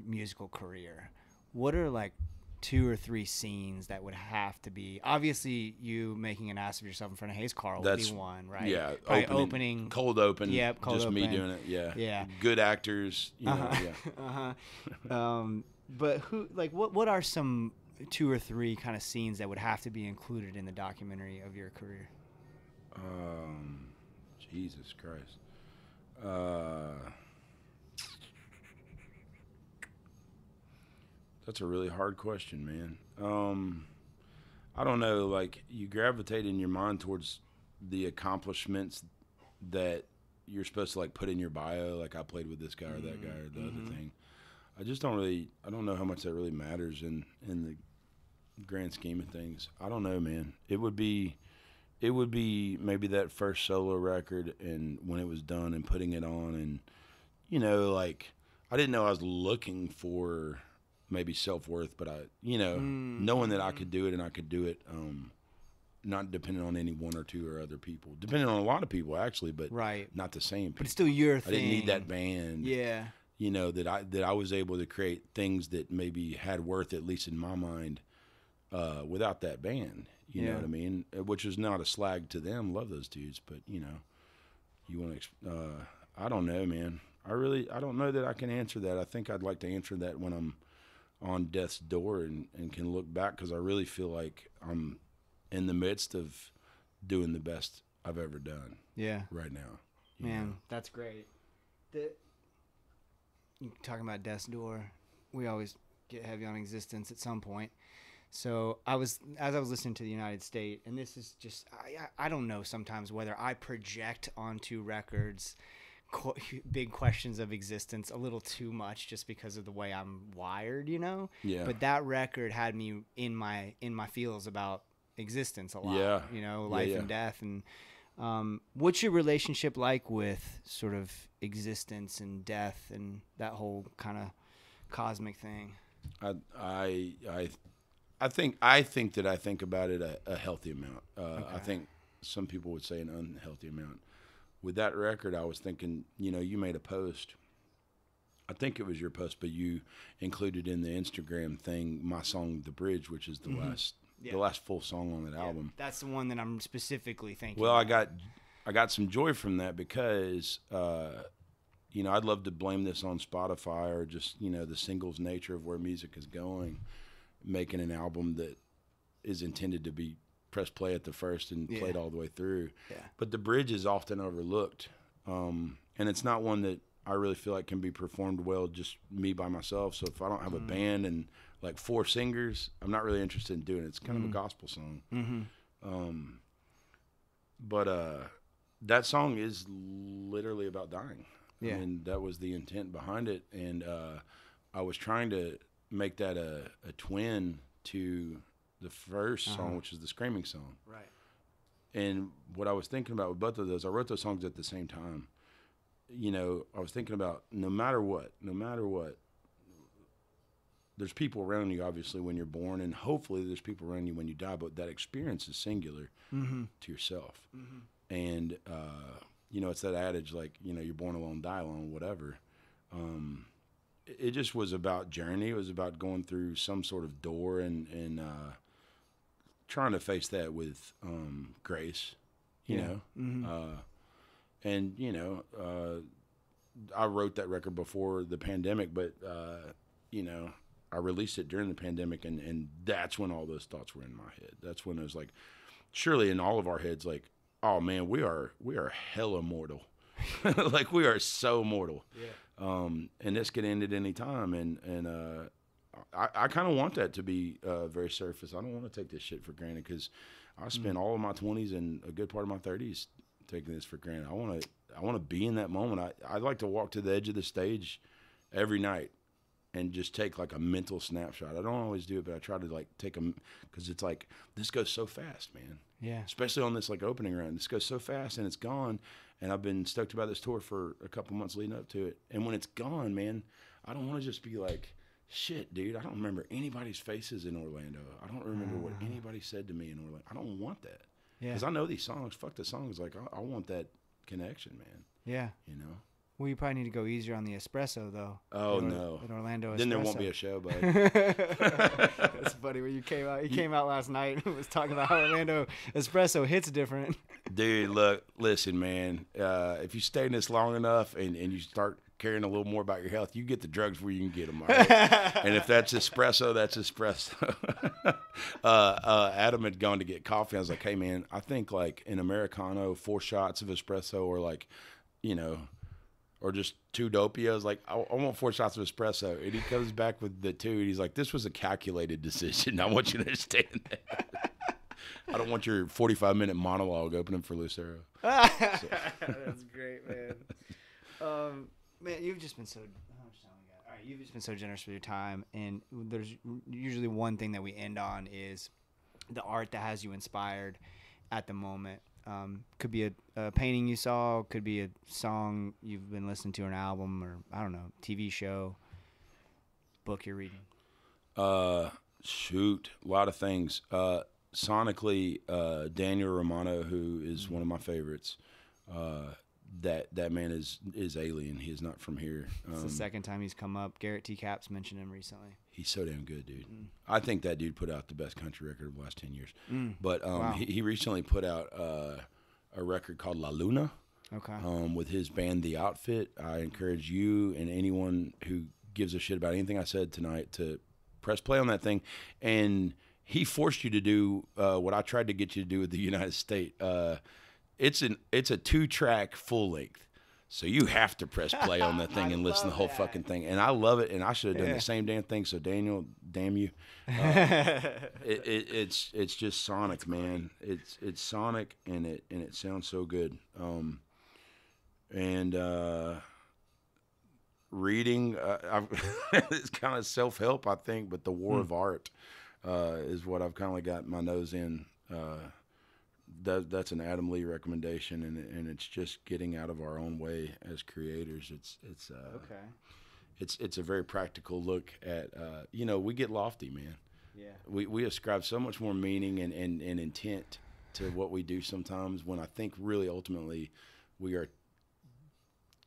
musical career, what are like 2 or 3 scenes that would have to be, obviously you making an ass of yourself in front of Hayes Carl would be one, right? Yeah. Opening. Cold open. Yep. Cold just open. me doing it. Yeah. Yeah. Good actors. But what are some 2 or 3 kind of scenes that would have to be included in the documentary of your career? Jesus Christ. That's a really hard question, man. I don't know. Like, you gravitate in your mind towards the accomplishments that you're supposed to like put in your bio. Like, I played with this guy or that guy or the other thing. I just don't know how much that really matters in the grand scheme of things. I don't know, man. It would be maybe that first solo record and when it was done and putting it on, and like, I didn't know I was looking for maybe self-worth, but knowing that I could do it and I could do it, not depending on any one or two or other people, depending on a lot of people actually, but not the same people. But it's still your thing. I didn't need that band. Yeah. That I was able to create things that maybe had worth, at least in my mind, without that band. You know what I mean? Which is not a slag to them. Love those dudes, but you want to. I don't know, man. I don't know that I can answer that. I think I'd like to answer that when I'm on death's door and can look back, because I really feel like I'm in the midst of doing the best I've ever done. Yeah. Right now. Man, that's great. You talking about death's door, we always get heavy on existence at some point. So as I was listening to the United State, and this is just, I don't know sometimes whether I project onto records big questions of existence a little too much just because of the way I'm wired, Yeah. But that record had me in my feels about existence a lot. Yeah. Life and death. And what's your relationship like with sort of existence and death and that whole kind of cosmic thing? I think that I think about it a healthy amount. I think some people would say an unhealthy amount. With that record, I was thinking, you made a post. I think it was your post, but you included in the Instagram thing my song, "The Bridge," which is the last full song on that album. That's the one that I'm specifically thinking. Well, about. I got some joy from that because, I'd love to blame this on Spotify or just the singles nature of where music is going, making an album that is intended to be press play at the first and played all the way through. Yeah. But The Bridge is often overlooked. And it's not one that I really feel like can be performed well just me by myself. So if I don't have a band and like 4 singers, I'm not really interested in doing it. It's kind of a gospel song. Mm-hmm. But that song is literally about dying. Yeah. I mean, that was the intent behind it. And I was trying to make that a twin to the first song, which is the Screaming song. Right. And what I was thinking about with both of those, I wrote those songs at the same time. I was thinking about no matter what, there's people around you, obviously, when you're born, and hopefully there's people around you when you die, but that experience is singular to yourself. Mm-hmm. And, it's that adage, like, you're born alone, die alone, whatever. it just was about journey. It was about going through some sort of door and trying to face that with grace, you know. Mm-hmm. And, you know, I wrote that record before the pandemic, but, you know, I released it during the pandemic, and that's when all those thoughts were in my head. That's when it was like, surely in all of our heads, like, oh, man, we are hella mortal. Like, we are so mortal. Yeah. And this could end at any time, and I kind of want that to be very surface. I don't want to take this shit for granted, because I spent all of my 20s and a good part of my 30s taking this for granted. I want to be in that moment. I like to walk to the edge of the stage every night and just take like a mental snapshot. I don't always do it, but I try to like take them, because it's like, this goes so fast, man. Yeah. Especially on this like opening run. This goes so fast and it's gone. And I've been stoked about this tour for a couple months leading up to it. And when it's gone, man, I don't want to just be like, shit, dude, I don't remember anybody's faces in Orlando. I don't remember what anybody said to me in Orlando. I don't want that. Yeah. Because I know these songs. Fuck the songs. Like, I want that connection, man. Yeah. You know? Well, you probably need to go easier on the espresso, though. Oh, no. In Orlando espresso. Then there won't be a show, buddy. That's funny when you came out. He came out last night and was talking about how Orlando espresso hits different. Dude, look, listen, man. If you stay in this long enough and you start caring a little more about your health, you get the drugs where you can get them. Right? And if that's espresso, that's espresso. Adam had gone to get coffee. I was like, hey, man, I think like an Americano, 4 shots of espresso, or like, you know, or just 2 doppio. I was like, I want 4 shots of espresso. And he comes back with the 2, and he's like, this was a calculated decision. I want you to understand that. I don't want your 45-minute monologue opening for Lucero. That's great, man. Man, you've just been so. How much time we got? All right, you've just been so generous with your time, and there's usually one thing that we end on is the art that has you inspired at the moment. Could be a painting you saw, could be a song you've been listening to, an album, or I don't know, TV show, book you're reading. Shoot, a lot of things. Sonically, Daniel Romano, who is one of my favorites. That man is alien. He is not from here. It's the second time he's come up. Garrett T. Capps mentioned him recently. He's so damn good, dude. I think that dude put out the best country record of the last 10 years. But wow. he recently put out a record called La Luna. Okay. With his band The Outfit. I encourage you and anyone who gives a shit about anything I said tonight to press play on that thing. And he forced you to do what I tried to get you to do with the United States. It's a 2-track full length, so you have to press play on that thing and listen to the whole fucking thing. And I love it, and I should have done the same damn thing. So Daniel, damn you, it's just sonic, man. It's sonic, and it sounds so good. Reading, it's kind of self-help, I think, but The War of Art is what I've kind of got my nose in. That's an Adam Lee recommendation, and it's just getting out of our own way as creators. It's a very practical look at we get lofty, man. Yeah. We ascribe so much more meaning and intent to what we do sometimes, when I think really ultimately we are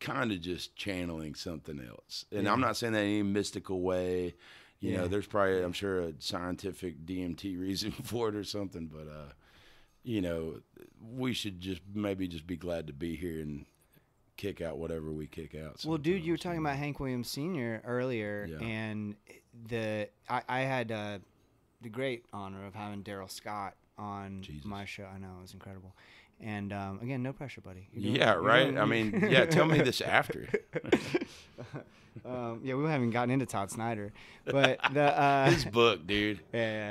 kind of just channeling something else. And I'm not saying that in any mystical way. You know, there's probably, I'm sure, a scientific DMT reason for it or something, but we should just be glad to be here and kick out whatever we kick out. Well, dude, you were talking about Hank Williams Sr. earlier, and I had the great honor of having Daryl Scott on my show. I know, it was incredible. And again, no pressure, buddy. Right. I mean, tell me this after. We haven't gotten into Todd Snyder, but his book, dude.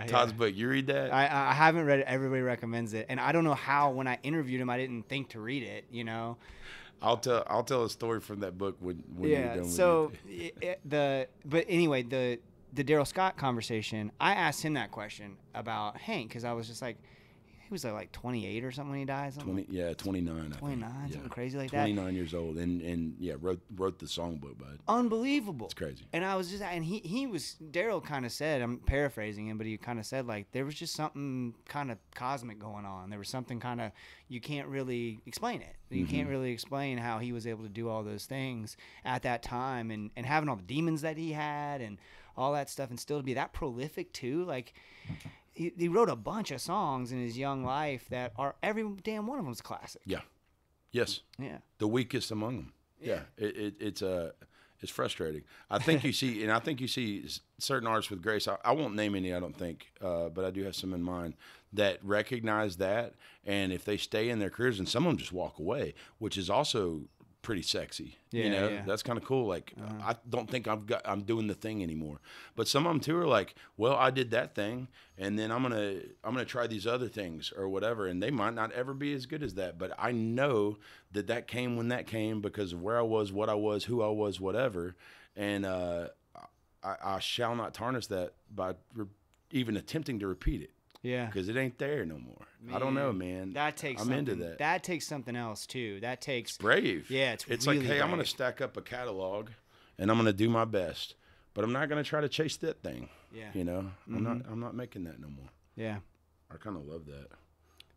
Todd's book. You read that? I haven't read it. Everybody recommends it, and I don't know how. When I interviewed him, I didn't think to read it. You know. I'll tell a story from that book when you're done with so but anyway, the Daryl Scott conversation, I asked him that question about Hank, because I was just like, he was like 28 or something when he died. 29. 29, something crazy like 29 years old, and wrote the songbook, bud. Unbelievable. It's crazy. And I was just, and he was, Daryl kind of said, I'm paraphrasing him, but he kind of said like there was just something kind of cosmic going on. There was something kind of, you can't really explain it. You can't really explain how he was able to do all those things at that time, and having all the demons that he had and all that stuff, and still to be that prolific too. Like he wrote a bunch of songs in his young life that are, every damn one of them is classic. Yeah. Yes. Yeah. The weakest among them. Yeah. It's frustrating. I think you see certain artists with grace. I won't name any, I don't think, but I do have some in mind that recognize that, and if they stay in their careers, and some of them just walk away, which is also pretty sexy. Yeah. That's kind of cool. Like, I don't think I'm doing the thing anymore. But some of them too are like, well, I did that thing, and then I'm gonna try these other things or whatever, and they might not ever be as good as that. But I know that came when that came because of where I was, what I was, who I was, whatever, and I shall not tarnish that by even attempting to repeat it. Yeah. Because it ain't there no more. I don't know, man. I'm into that. That takes something else too. That takes, it's brave. Yeah, it's really like, hey, brave. I'm going to stack up a catalog, and I'm going to do my best, but I'm not going to try to chase that thing. Yeah. I'm not making that no more. Yeah. I kind of love that.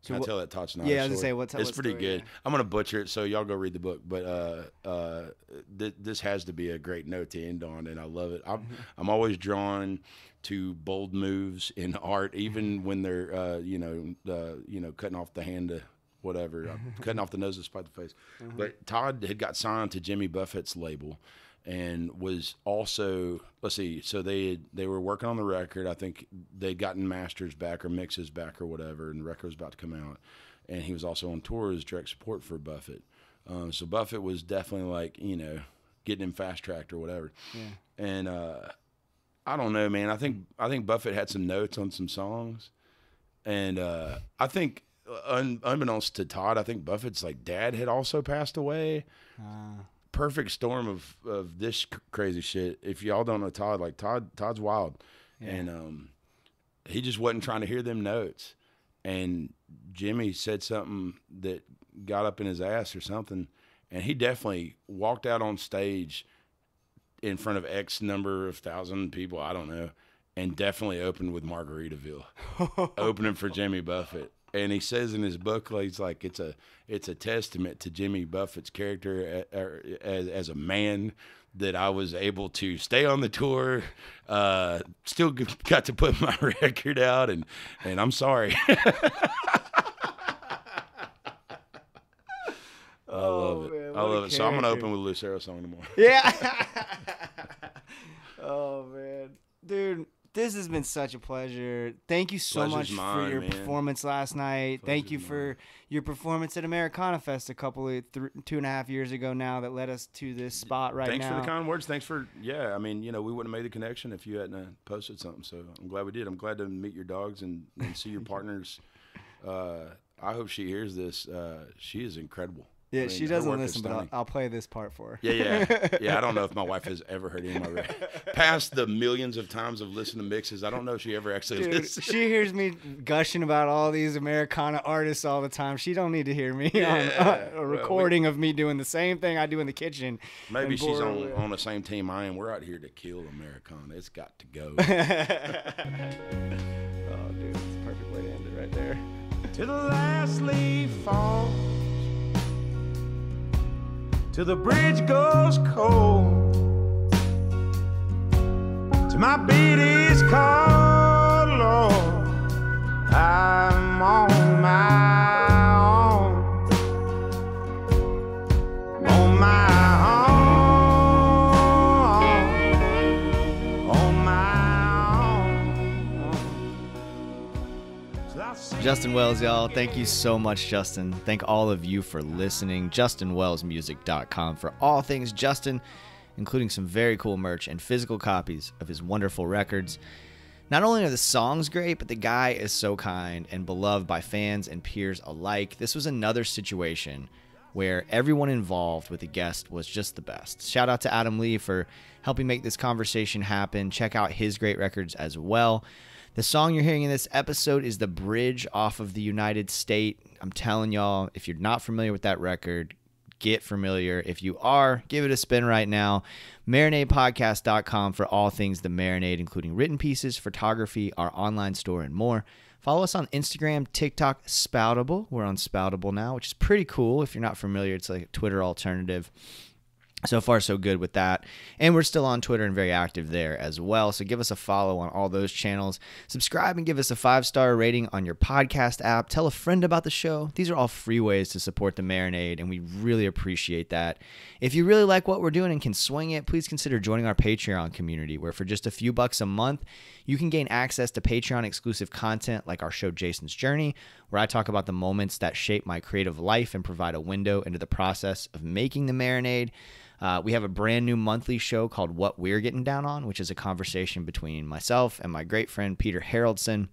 So Can I tell that Todd Snyder Yeah, I was gonna story? say what's It's pretty story, good. yeah. I'm gonna butcher it, so y'all go read the book. But this has to be a great note to end on, and I love it. I'm always drawn to bold moves in art, even when they're cutting off the hand to whatever, cutting off the nose to spite the face. But Todd had got signed to Jimmy Buffett's label, and was also, so they were working on the record. I think they'd gotten masters back or mixes back or whatever, and the record was about to come out. And he was also on tour as direct support for Buffett. So Buffett was definitely like, getting him fast-tracked or whatever. Yeah. And I don't know, man. I think Buffett had some notes on some songs. And I think, unbeknownst to Todd, I think Buffett's like dad had also passed away. Perfect storm of this crazy shit. If y'all don't know Todd, like Todd's wild. Yeah. And he just wasn't trying to hear them notes. And Jimmy said something that got up in his ass or something, and he definitely walked out on stage in front of X number of thousand people, I don't know, and definitely opened with Margaritaville, opening for Jimmy Buffett. And he says in his book, he's like, it's a testament to Jimmy Buffett's character as a man that I was able to stay on the tour, still got to put my record out, and I'm sorry. I love it. Man, I love it. So I'm going to open with Lucero song tomorrow. Yeah. Oh, man. Dude, this has been such a pleasure. Thank you so much for your performance last night. Thank you for your performance at Americana Fest a couple of 2.5 years ago now that led us to this spot right now. Thanks for the kind words. Thanks for, we wouldn't have made the connection if you hadn't posted something. So I'm glad we did. I'm glad to meet your dogs and see your partners. I hope she hears this. She is incredible. Yeah, she doesn't listen, but I'll play this part for her. Yeah. I don't know if my wife has ever heard any of my records. Past the millions of times I've listened to mixes, I don't know if she ever actually listens. She hears me gushing about all these Americana artists all the time. She don't need to hear me on a recording of me doing the same thing I do in the kitchen. Maybe she's on the same team I am. We're out here to kill Americana. It's got to go. Oh, dude, it's a perfect way to end it right there. Till the last leaf falls, till the bridge goes cold, till my beat is called, Lord, I'm on my own, on my own, on my own. Justin Wells, y'all. Thank you so much, Justin. Thank all of you for listening. JustinWellsMusic.com for all things Justin, including some very cool merch and physical copies of his wonderful records. Not only are the songs great, but the guy is so kind and beloved by fans and peers alike. This was another situation where everyone involved with the guest was just the best. Shout out to Adam Lee for helping make this conversation happen. Check out his great records as well. The song you're hearing in this episode is The Bridge off of the United State. I'm telling y'all, if you're not familiar with that record, get familiar. If you are, give it a spin right now. MarinadePodcast.com for all things The Marinade, including written pieces, photography, our online store, and more. Follow us on Instagram, TikTok, Spoutable. We're on Spoutable now, which is pretty cool. If you're not familiar, it's like a Twitter alternative. So far, so good with that. And we're still on Twitter and very active there as well. So give us a follow on all those channels. Subscribe and give us a 5-star rating on your podcast app. Tell a friend about the show. These are all free ways to support The Marinade, and we really appreciate that. If you really like what we're doing and can swing it, please consider joining our Patreon community, where for just a few bucks a month, you can gain access to Patreon-exclusive content like our show Jason's Journey, where I talk about the moments that shape my creative life and provide a window into the process of making The Marinade. We have a brand new monthly show called What We're Getting Down On, which is a conversation between myself and my great friend Peter Haroldson.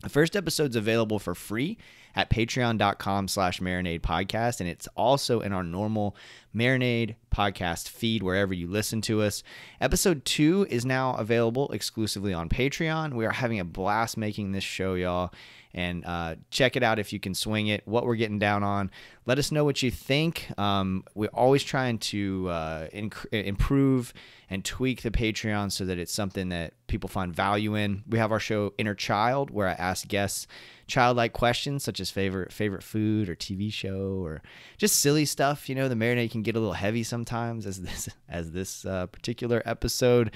The first episode's available for free at patreon.com/Marinade Podcast, and it's also in our normal Marinade podcast feed wherever you listen to us. Episode 2 is now available exclusively on Patreon. We are having a blast making this show, y'all. And check it out if you can swing it. What We're Getting Down On. Let us know what you think. We're always trying to improve and tweak the Patreon so that it's something that people find value in. We have our show Inner Child, where I ask guests childlike questions such as favorite food or TV show or just silly stuff. You know, the Marinade can get a little heavy sometimes, as this particular episode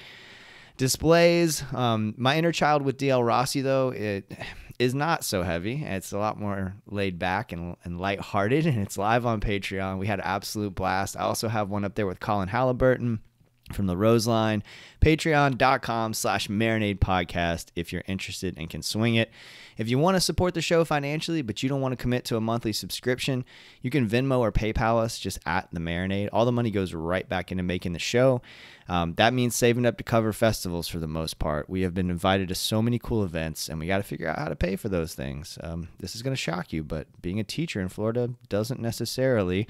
displays. My Inner Child with DL Rossi, though, it is not so heavy. It's a lot more laid back and lighthearted, and it's live on Patreon. We had an absolute blast. I also have one up there with Colin Halliburton from the Rose Line. Patreon.com/Marinade Podcast if you're interested and can swing it. If you want to support the show financially, but you don't want to commit to a monthly subscription, you can Venmo or PayPal us just at The Marinade. All the money goes right back into making the show. That means saving up to cover festivals for the most part. We have been invited to so many cool events, and we got to figure out how to pay for those things. This is going to shock you, but being a teacher in Florida doesn't necessarily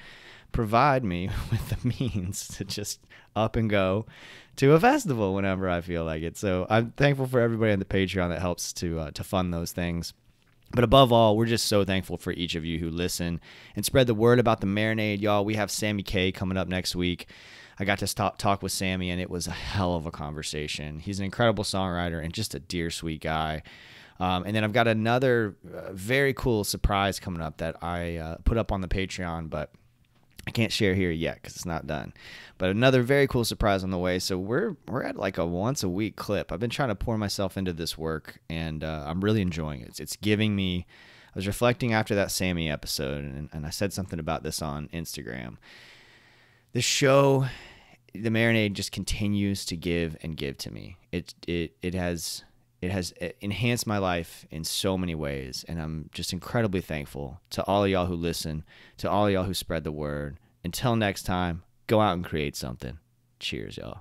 provide me with the means to just up and go to a festival whenever I feel like it. So I'm thankful for everybody on the Patreon that helps to fund those things. But above all, we're just so thankful for each of you who listen and spread the word about The Marinade. Y'all, we have Sammy K coming up next week. I got to talk with Sammy, and it was a hell of a conversation. He's an incredible songwriter and just a dear, sweet guy. And then I've got another very cool surprise coming up that I put up on the Patreon, but I can't share here yet because it's not done. But another very cool surprise on the way. So we're at like a once-a-week clip. I've been trying to pour myself into this work, and I'm really enjoying it. It's giving me... I was reflecting after that Sammy episode, and I said something about this on Instagram. The show, The Marinade, just continues to give and give to me. It has enhanced my life in so many ways, and I'm just incredibly thankful to all of y'all who listen, to all of y'all who spread the word. Until next time, go out and create something. Cheers, y'all.